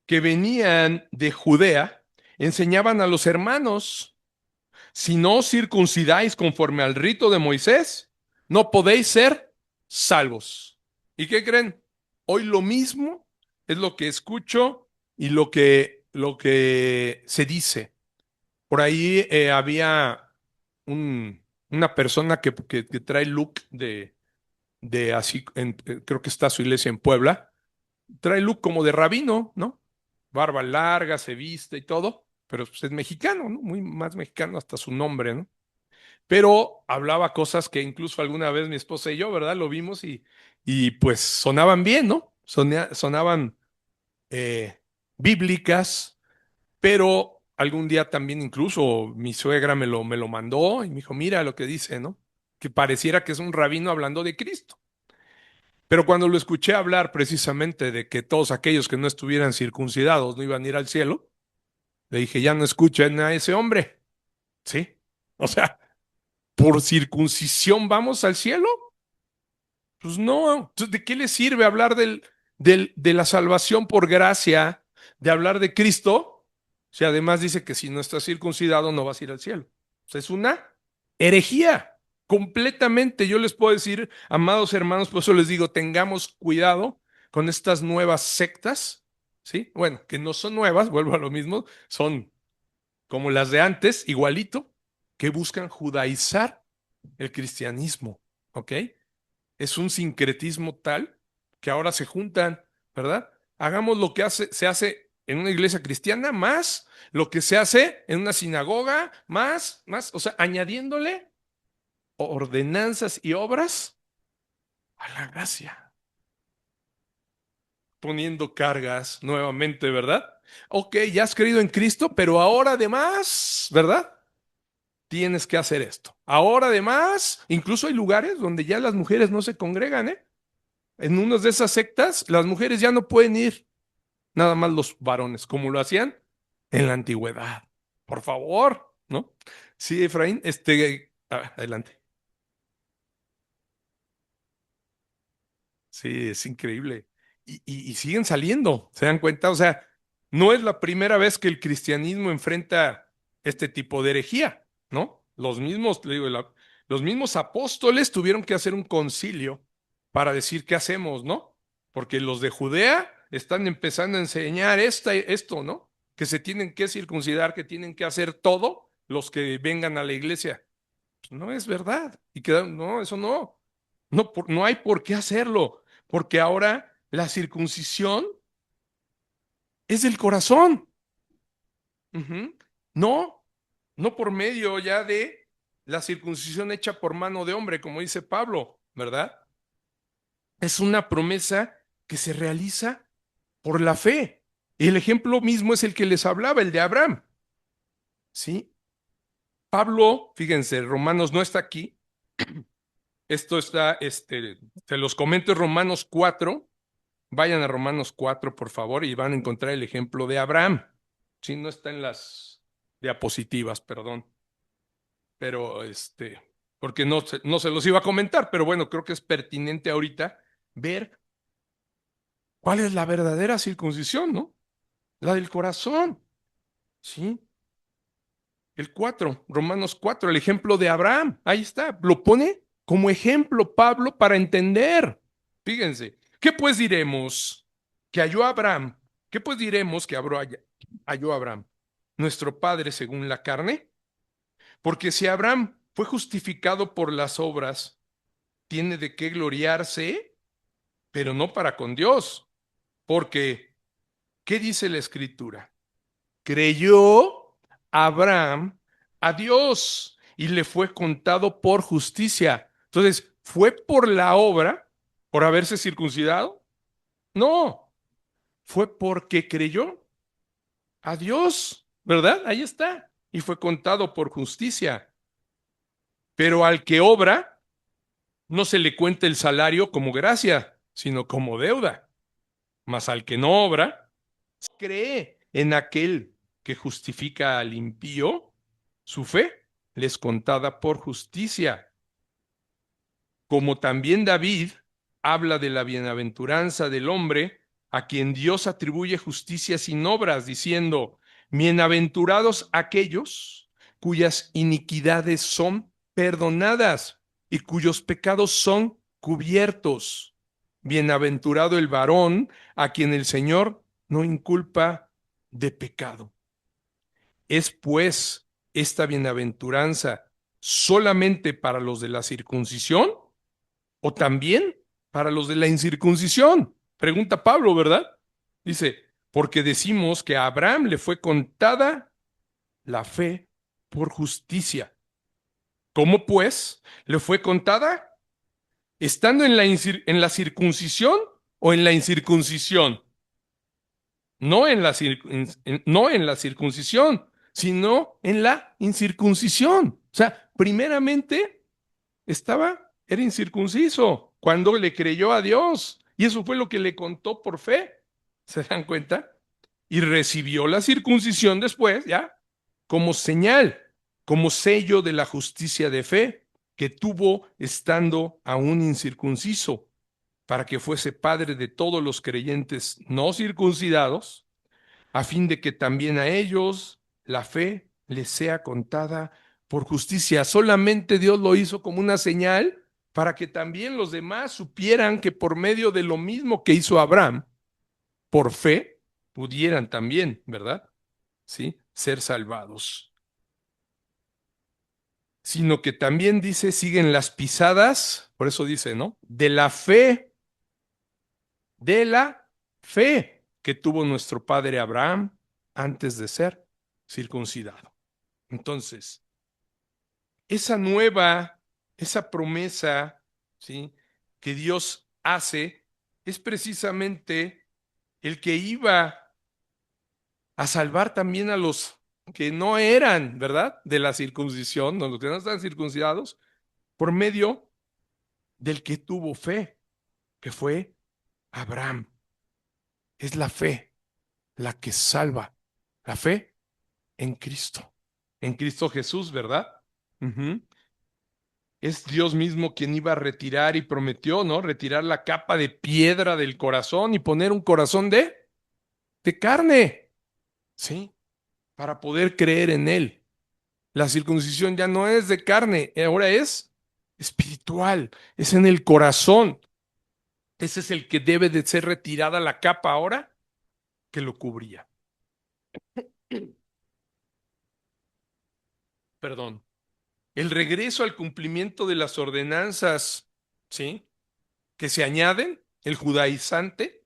que venían de Judea enseñaban a los hermanos, si no os circuncidáis conforme al rito de Moisés, no podéis ser salvos. ¿Y qué creen? Hoy lo mismo es lo que escucho y lo que se dice. Por ahí había una persona que trae look de así, creo que está su iglesia en Puebla, trae look como de rabino, ¿no? Barba larga, se viste y todo, pero pues, es mexicano, ¿no? Muy más mexicano hasta su nombre, ¿no? Pero hablaba cosas que incluso alguna vez mi esposa y yo, ¿verdad? Lo vimos y pues sonaban bien, ¿no? Sonaban eh, bíblicas, pero algún día también incluso mi suegra me lo mandó y me dijo, mira lo que dice, ¿no? Que pareciera que es un rabino hablando de Cristo. Pero cuando lo escuché hablar precisamente de que todos aquellos que no estuvieran circuncidados no iban a ir al cielo, le dije, ya no escuchen a ese hombre, ¿sí? O sea, ¿por circuncisión vamos al cielo? Pues no. Entonces, ¿de qué le sirve hablar de la salvación por gracia, de hablar de Cristo? Si además dice que si no estás circuncidado no vas a ir al cielo. O sea, es una herejía, completamente. Yo les puedo decir, amados hermanos, por eso les digo, tengamos cuidado con estas nuevas sectas, ¿sí? Bueno, que no son nuevas, vuelvo a lo mismo, son como las de antes, igualito, que buscan judaizar el cristianismo, ¿ok? Es un sincretismo tal que ahora se juntan, ¿verdad? Hagamos lo que se hace en una iglesia cristiana, más lo que se hace en una sinagoga, más, o sea, añadiéndole ordenanzas y obras a la gracia, poniendo cargas nuevamente, ¿verdad? Ok, ya has creído en Cristo, pero ahora además, ¿verdad? Tienes que hacer esto. Ahora además, incluso hay lugares donde ya las mujeres no se congregan, ¿eh? En unas de esas sectas, las mujeres ya no pueden ir, nada más los varones, como lo hacían en la antigüedad. Por favor, ¿no? Sí, Efraín, adelante. Sí, es increíble. Y siguen saliendo, ¿se dan cuenta? O sea, no es la primera vez que el cristianismo enfrenta este tipo de herejía, ¿no? Los mismos, le digo, los mismos apóstoles tuvieron que hacer un concilio para decir qué hacemos, ¿no? Porque los de Judea están empezando a enseñar esto, ¿no? Que se tienen que circuncidar, que tienen que hacer todo los que vengan a la iglesia. Pues no es verdad. Y quedan, no, eso no. No, no hay por qué hacerlo, porque ahora la circuncisión es del corazón. Ujú. No, no por medio ya de la circuncisión hecha por mano de hombre, como dice Pablo, ¿verdad? Es una promesa que se realiza por la fe. Y el ejemplo mismo es el que les hablaba, el de Abraham, ¿sí? Pablo, fíjense, Romanos no está aquí. Esto está, se los comento en Romanos 4. Vayan a Romanos 4, por favor, y van a encontrar el ejemplo de Abraham. Sí, no está en las diapositivas, perdón, pero porque no se los iba a comentar, pero bueno, creo que es pertinente ahorita ver cuál es la verdadera circuncisión, ¿no? La del corazón, ¿sí? El 4, Romanos 4, el ejemplo de Abraham, ahí está, lo pone como ejemplo Pablo para entender. Fíjense, ¿qué pues diremos que halló Abraham? ¿Qué pues diremos que halló Abraham? Nuestro padre según la carne. Porque si Abraham fue justificado por las obras, tiene de qué gloriarse, pero no para con Dios. Porque ¿Qué dice la Escritura? Creyó Abraham a Dios y le fue contado por justicia. Entonces, ¿fue por la obra, por haberse circuncidado? No, fue porque creyó a Dios, ¿verdad? Ahí está. Y fue contado por justicia. Pero al que obra, no se le cuenta el salario como gracia, sino como deuda. Mas al que no obra, cree en aquel que justifica al impío, su fe le es contada por justicia. Como también David habla de la bienaventuranza del hombre a quien Dios atribuye justicia sin obras, diciendo, bienaventurados aquellos cuyas iniquidades son perdonadas y cuyos pecados son cubiertos. Bienaventurado el varón a quien el Señor no inculpa de pecado. ¿Es pues esta bienaventuranza solamente para los de la circuncisión o también para los de la incircuncisión? Pregunta Pablo, ¿verdad? Dice, porque decimos que a Abraham le fue contada la fe por justicia. ¿Cómo pues le fue contada? ¿Estando en la circuncisión o en la incircuncisión? No en la circuncisión, sino en la incircuncisión. O sea, primeramente era incircunciso cuando le creyó a Dios. Y eso fue lo que le contó por fe. ¿Se dan cuenta? Y recibió la circuncisión después, ¿ya? Como señal, como sello de la justicia de fe que tuvo estando aún incircunciso, para que fuese padre de todos los creyentes no circuncidados, a fin de que también a ellos la fe les sea contada por justicia. Solamente Dios lo hizo como una señal para que también los demás supieran que por medio de lo mismo que hizo Abraham, por fe, pudieran también, ¿verdad? ¿Sí? Ser salvados. Sino que también dice, siguen las pisadas, por eso dice, ¿no? De la fe que tuvo nuestro padre Abraham antes de ser circuncidado. Entonces, esa esa promesa, ¿sí? Que Dios hace es precisamente el que iba a salvar también a los que no eran, ¿verdad? De la circuncisión, no, los que no están circuncidados, por medio del que tuvo fe, que fue Abraham. Es la fe la que salva. La fe en Cristo Jesús, ¿verdad? Ujú. Es Dios mismo quien iba a retirar y prometió, ¿no? Retirar la capa de piedra del corazón y poner un corazón de carne, ¿sí? Para poder creer en Él. La circuncisión ya no es de carne, ahora es espiritual, es en el corazón. Ese es el que debe de ser retirada la capa ahora que lo cubría. Perdón. El regreso al cumplimiento de las ordenanzas, ¿sí? Que se añaden, el judaizante,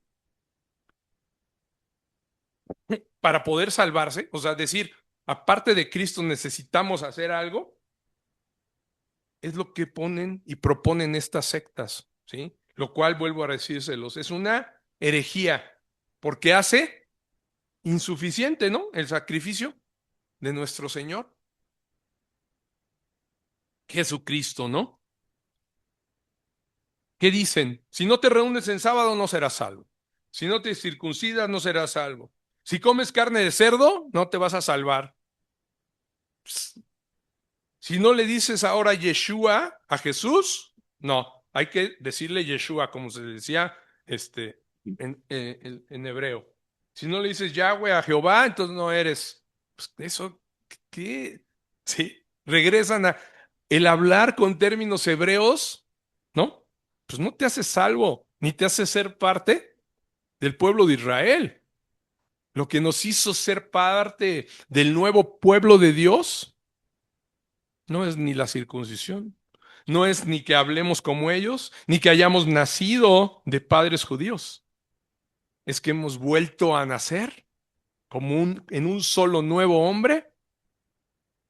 para poder salvarse, o sea, decir, aparte de Cristo necesitamos hacer algo, es lo que ponen y proponen estas sectas, ¿sí? Lo cual, vuelvo a decírselos, es una herejía, porque hace insuficiente, ¿no? El sacrificio de nuestro Señor Jesucristo, ¿no? ¿Qué dicen? Si no te reúnes en sábado, no serás salvo. Si no te circuncidas, no serás salvo. Si comes carne de cerdo, no te vas a salvar. Psst. Si no le dices ahora Yeshua a Jesús, no, hay que decirle Yeshua, como se decía en hebreo. Si no le dices Yahweh a Jehová, entonces no eres. Pues eso, ¿qué? Sí, regresan a el hablar con términos hebreos, ¿no? Pues no te hace salvo, ni te hace ser parte del pueblo de Israel. Lo que nos hizo ser parte del nuevo pueblo de Dios no es ni la circuncisión, no es ni que hablemos como ellos, ni que hayamos nacido de padres judíos. es que hemos vuelto a nacer como en un solo nuevo hombre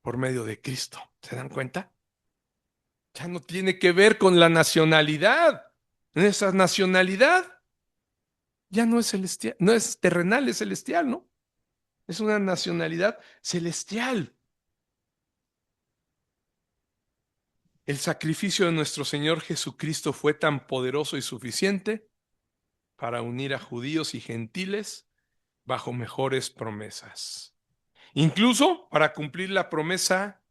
por medio de Cristo. ¿Se dan cuenta? Ya no tiene que ver con la nacionalidad. Esa nacionalidad ya no es celestial, no es terrenal, es celestial, ¿no? Es una nacionalidad celestial. El sacrificio de nuestro Señor Jesucristo fue tan poderoso y suficiente para unir a judíos y gentiles bajo mejores promesas. Incluso para cumplir la promesa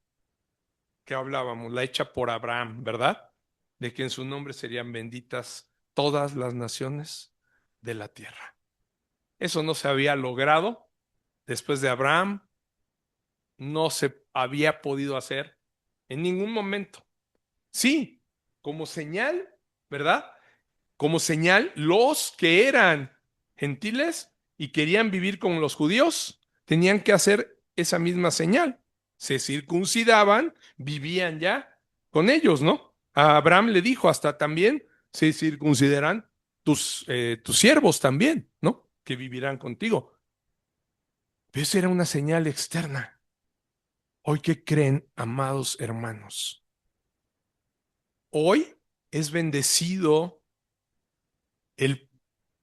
que hablábamos, la hecha por Abraham, ¿verdad? De que en su nombre serían benditas todas las naciones de la tierra. Eso no se había logrado después de Abraham, no se había podido hacer en ningún momento. Sí, como señal, ¿verdad? Como señal, los que eran gentiles y querían vivir como los judíos, tenían que hacer esa misma señal. Se circuncidaban, vivían ya con ellos, ¿no? A Abraham le dijo, hasta también se circuncidarán tus siervos también, ¿no? Que vivirán contigo. Pero esa era una señal externa. Hoy, ¿qué creen, amados hermanos? Hoy es bendecido el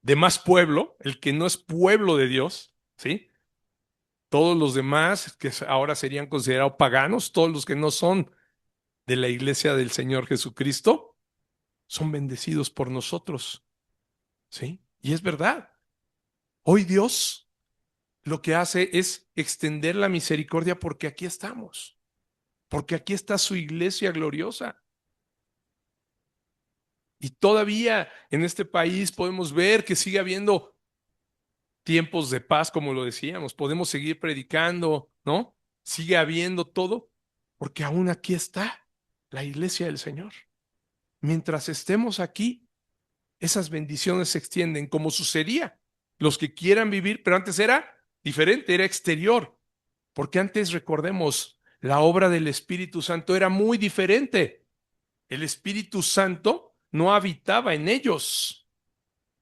demás pueblo, el que no es pueblo de Dios, ¿sí? Todos los demás, que ahora serían considerados paganos, todos los que no son de la iglesia del Señor Jesucristo, son bendecidos por nosotros, ¿sí? Y es verdad. Hoy Dios lo que hace es extender la misericordia porque aquí estamos, porque aquí está su iglesia gloriosa. Y todavía en este país podemos ver que sigue habiendo tiempos de paz, como lo decíamos, podemos seguir predicando, ¿no? Sigue habiendo todo, porque aún aquí está la iglesia del Señor. Mientras estemos aquí, esas bendiciones se extienden como sucedía. Los que quieran vivir, pero antes era diferente, era exterior, porque antes, recordemos, la obra del Espíritu Santo era muy diferente. El Espíritu Santo no habitaba en ellos,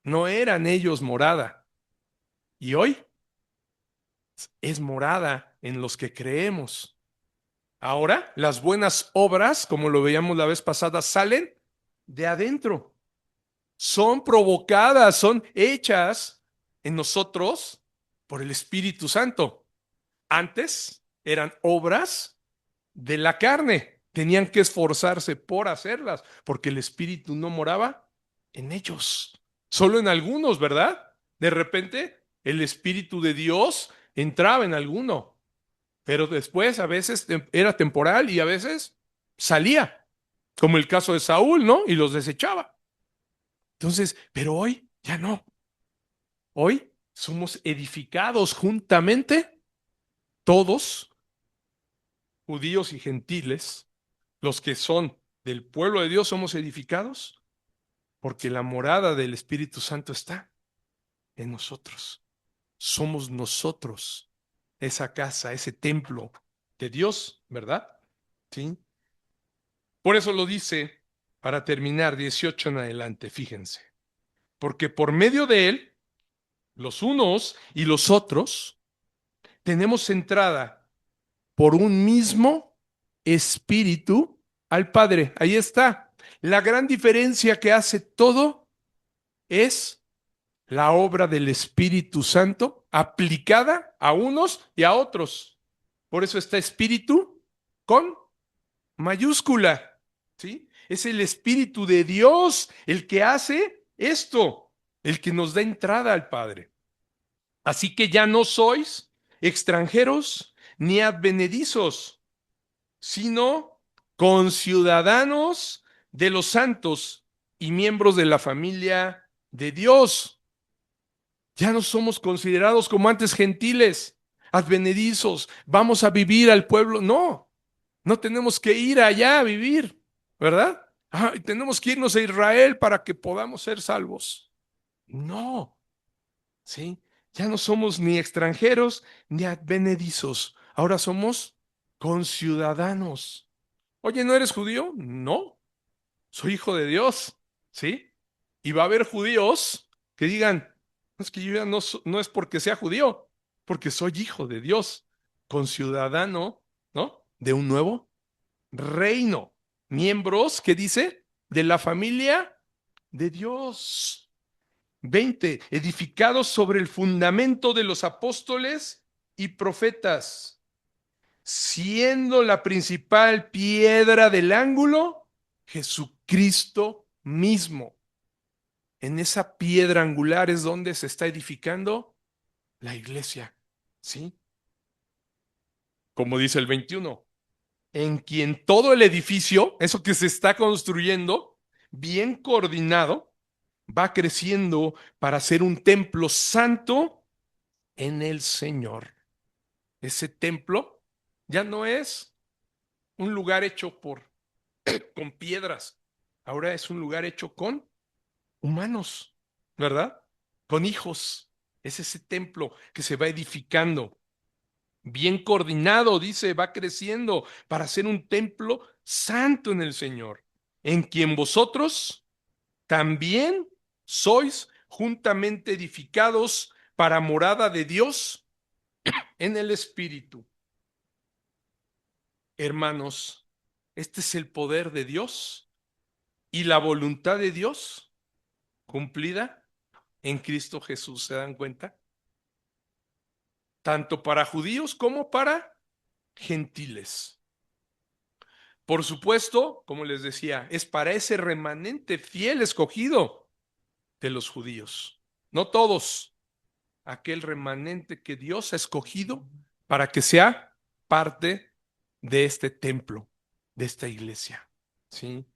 no eran ellos morada. Y hoy es morada en los que creemos. Ahora, las buenas obras, como lo veíamos la vez pasada, salen de adentro. Son provocadas, son hechas en nosotros por el Espíritu Santo. Antes eran obras de la carne. Tenían que esforzarse por hacerlas, porque el Espíritu no moraba en ellos. Solo en algunos, ¿verdad? De repente, el Espíritu de Dios entraba en alguno, pero después a veces era temporal y a veces salía, como el caso de Saúl, ¿no? Y los desechaba. Entonces, pero hoy ya no. Hoy somos edificados juntamente, todos, judíos y gentiles, los que son del pueblo de Dios, somos edificados porque la morada del Espíritu Santo está en nosotros. Somos nosotros esa casa, ese templo de Dios, ¿verdad? Sí. Por eso lo dice, para terminar, 18 en adelante, fíjense. Porque por medio de él, los unos y los otros, tenemos entrada por un mismo espíritu al Padre. Ahí está. La gran diferencia que hace todo es la obra del Espíritu Santo aplicada a unos y a otros. Por eso está espíritu con mayúscula, ¿sí? Es el Espíritu de Dios el que hace esto, el que nos da entrada al Padre. Así que ya no sois extranjeros ni advenedizos, sino conciudadanos de los santos y miembros de la familia de Dios. Ya no somos considerados como antes gentiles, advenedizos, vamos a vivir al pueblo. No, no tenemos que ir allá a vivir, ¿verdad? Tenemos que irnos a Israel para que podamos ser salvos. No, ¿sí? Ya no somos ni extranjeros ni advenedizos. Ahora somos conciudadanos. Oye, ¿no eres judío? No, soy hijo de Dios, ¿sí? Y va a haber judíos que digan, Es que yo ya no es porque sea judío, porque soy hijo de Dios, conciudadano, ¿no? De un nuevo reino. Miembros, ¿qué dice? De la familia de Dios. 20. Edificados sobre el fundamento de los apóstoles y profetas, siendo la principal piedra del ángulo Jesucristo mismo. En esa piedra angular es donde se está edificando la iglesia, ¿sí? Como dice el 21, en quien todo el edificio, eso que se está construyendo, bien coordinado, va creciendo para ser un templo santo en el Señor. Ese templo ya no es un lugar hecho con piedras, ahora es un lugar hecho con humanos, ¿verdad? Con hijos. Es ese templo que se va edificando, bien coordinado, dice, va creciendo para ser un templo santo en el Señor, en quien vosotros también sois juntamente edificados para morada de Dios en el Espíritu. Hermanos, este es el poder de Dios y la voluntad de Dios cumplida en Cristo Jesús. ¿Se dan cuenta? Tanto para judíos como para gentiles. Por supuesto, como les decía, es para ese remanente fiel escogido de los judíos. No todos, aquel remanente que Dios ha escogido para que sea parte de este templo, de esta iglesia. ¿Sí?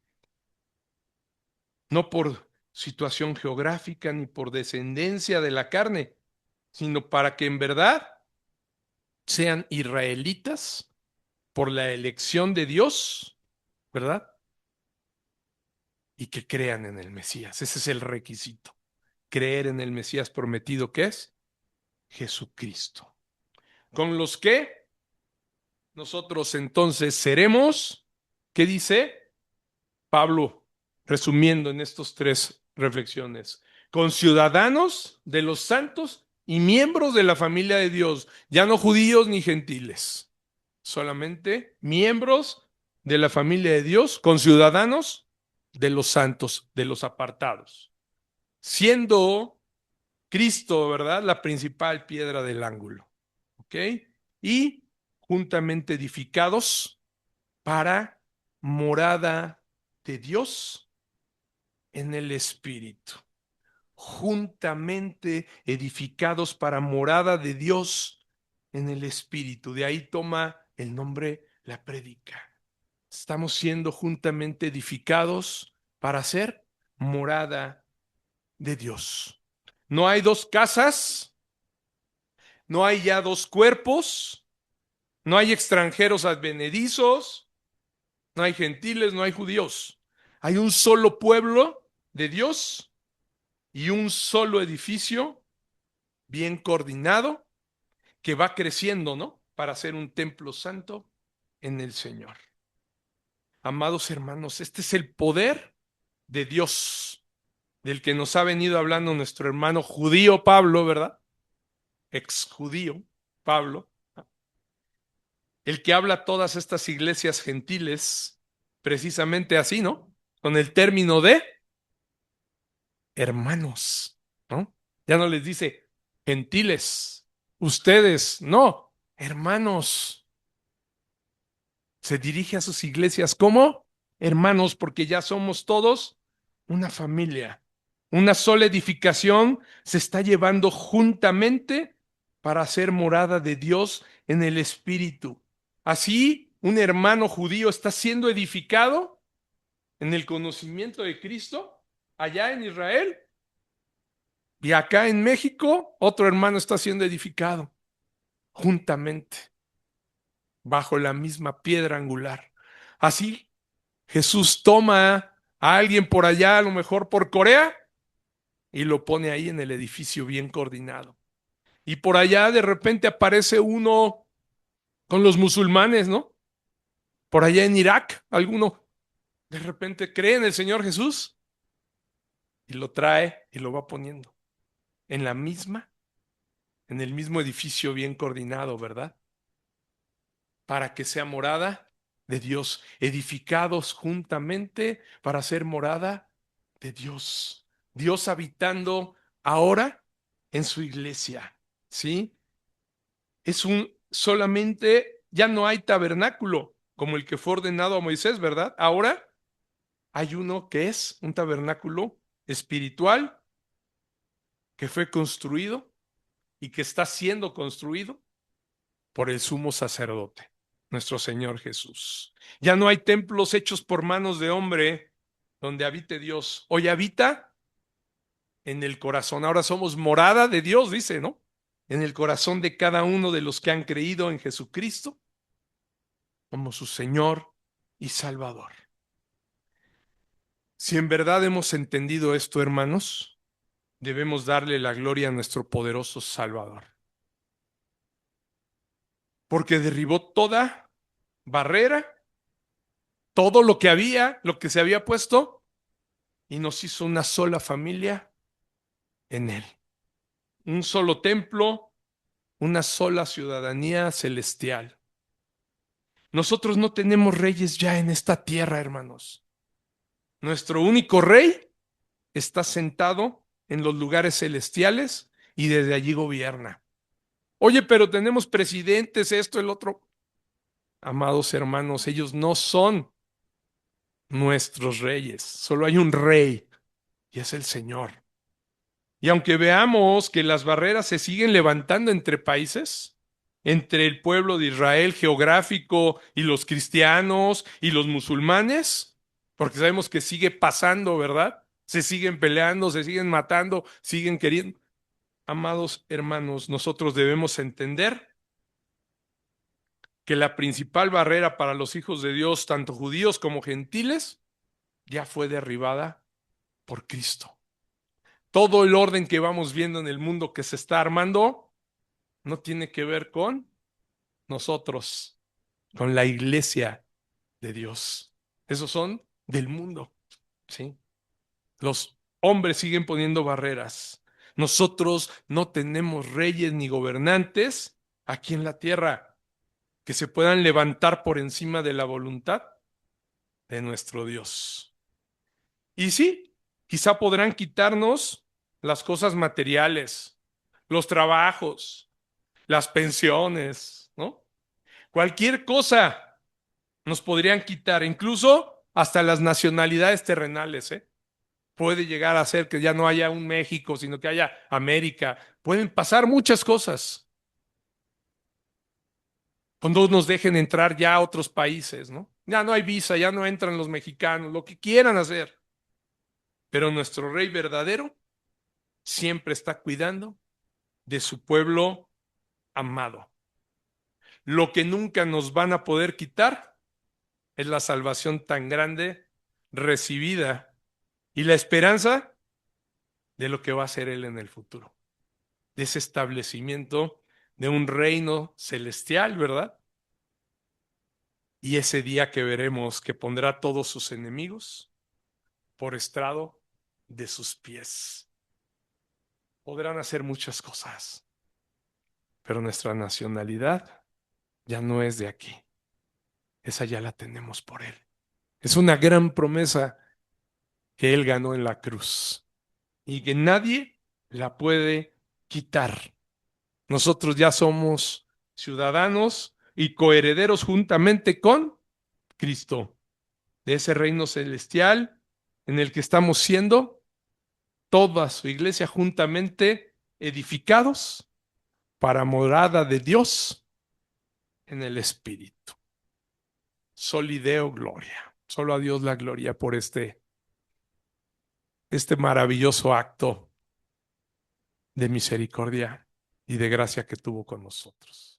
No por situación geográfica ni por descendencia de la carne, sino para que en verdad sean israelitas por la elección de Dios, ¿verdad? Y que crean en el Mesías. Ese es el requisito. Creer en el Mesías prometido que es Jesucristo. Con los que nosotros entonces seremos, ¿qué dice Pablo? Resumiendo en estas tres reflexiones, conciudadanos de los santos y miembros de la familia de Dios, ya no judíos ni gentiles, solamente miembros de la familia de Dios, conciudadanos de los santos, de los apartados, siendo Cristo, ¿verdad? La principal piedra del ángulo, ¿ok? Y juntamente edificados para morada de Dios en el Espíritu. Juntamente edificados para morada de Dios en el Espíritu. De ahí toma el nombre la prédica. Estamos siendo juntamente edificados para ser morada de Dios. No hay dos casas, no hay ya dos cuerpos, no hay extranjeros advenedizos, no hay gentiles, no hay judíos. Hay un solo pueblo de Dios y un solo edificio bien coordinado que va creciendo, ¿no? Para ser un templo santo en el Señor. Amados hermanos, este es el poder de Dios, del que nos ha venido hablando nuestro hermano judío Pablo, ¿verdad? Ex judío Pablo, el que habla a todas estas iglesias gentiles, precisamente así, ¿no? Con el término de hermanos, ¿no? Ya no les dice gentiles, ustedes, no, hermanos. Se dirige a sus iglesias como hermanos, porque ya somos todos una familia. Una sola edificación se está llevando juntamente para hacer morada de Dios en el Espíritu. Así, un hermano judío está siendo edificado en el conocimiento de Cristo allá en Israel. Y acá en México, otro hermano está siendo edificado juntamente bajo la misma piedra angular. Así, Jesús toma a alguien por allá, a lo mejor por Corea, y lo pone ahí en el edificio bien coordinado. Y por allá de repente aparece uno con los musulmanes, ¿no? Por allá en Irak, alguno de repente cree en el Señor Jesús y lo trae y lo va poniendo. en en el mismo edificio bien coordinado, ¿verdad? Para que sea morada de Dios, edificados juntamente para ser morada de Dios. Dios habitando ahora en su iglesia, ¿sí? Es solamente, ya no hay tabernáculo como el que fue ordenado a Moisés, ¿verdad? Ahora hay uno que es un tabernáculo espiritual que fue construido y que está siendo construido por el sumo sacerdote, nuestro Señor Jesús. Ya no hay templos hechos por manos de hombre donde habite Dios. Hoy habita en el corazón. Ahora somos morada de Dios, dice, ¿no? En el corazón de cada uno de los que han creído en Jesucristo como su Señor y Salvador. Si en verdad hemos entendido esto, hermanos, debemos darle la gloria a nuestro poderoso Salvador, porque derribó toda barrera, todo lo que había, lo que se había puesto, y nos hizo una sola familia en Él. Un solo templo, una sola ciudadanía celestial. Nosotros no tenemos reyes ya en esta tierra, hermanos. Nuestro único rey está sentado en los lugares celestiales y desde allí gobierna. Oye, pero tenemos presidentes, esto, el otro. Amados hermanos, ellos no son nuestros reyes. Solo hay un rey y es el Señor. Y aunque veamos que las barreras se siguen levantando entre países, entre el pueblo de Israel geográfico y los cristianos y los musulmanes, porque sabemos que sigue pasando, ¿verdad? Se siguen peleando, se siguen matando, siguen queriendo. Amados hermanos, nosotros debemos entender que la principal barrera para los hijos de Dios, tanto judíos como gentiles, ya fue derribada por Cristo. Todo el orden que vamos viendo en el mundo que se está armando no tiene que ver con nosotros, con la iglesia de Dios. Esos son del mundo, ¿sí? Los hombres siguen poniendo barreras. Nosotros no tenemos reyes ni gobernantes aquí en la tierra que se puedan levantar por encima de la voluntad de nuestro Dios. Y sí, quizá podrán quitarnos las cosas materiales, los trabajos, las pensiones, ¿no? Cualquier cosa nos podrían quitar, incluso hasta las nacionalidades terrenales, ¿eh? Puede llegar a ser que ya no haya un México, sino que haya América. Pueden pasar muchas cosas cuando nos dejen entrar ya a otros países, ¿no? Ya no hay visa, ya no entran los mexicanos, lo que quieran hacer. Pero nuestro rey verdadero siempre está cuidando de su pueblo amado. Lo que nunca nos van a poder quitar es la salvación tan grande recibida y la esperanza de lo que va a hacer Él en el futuro, de ese establecimiento de un reino celestial, ¿verdad? Y ese día que veremos que pondrá a todos sus enemigos por estrado de sus pies. Podrán hacer muchas cosas, pero nuestra nacionalidad ya no es de aquí. Esa ya la tenemos por Él. Es una gran promesa que Él ganó en la cruz y que nadie la puede quitar. Nosotros ya somos ciudadanos y coherederos juntamente con Cristo, de ese reino celestial en el que estamos siendo toda su iglesia juntamente edificados para morada de Dios en el Espíritu. Solideo gloria. Solo a Dios la gloria por este maravilloso acto de misericordia y de gracia que tuvo con nosotros.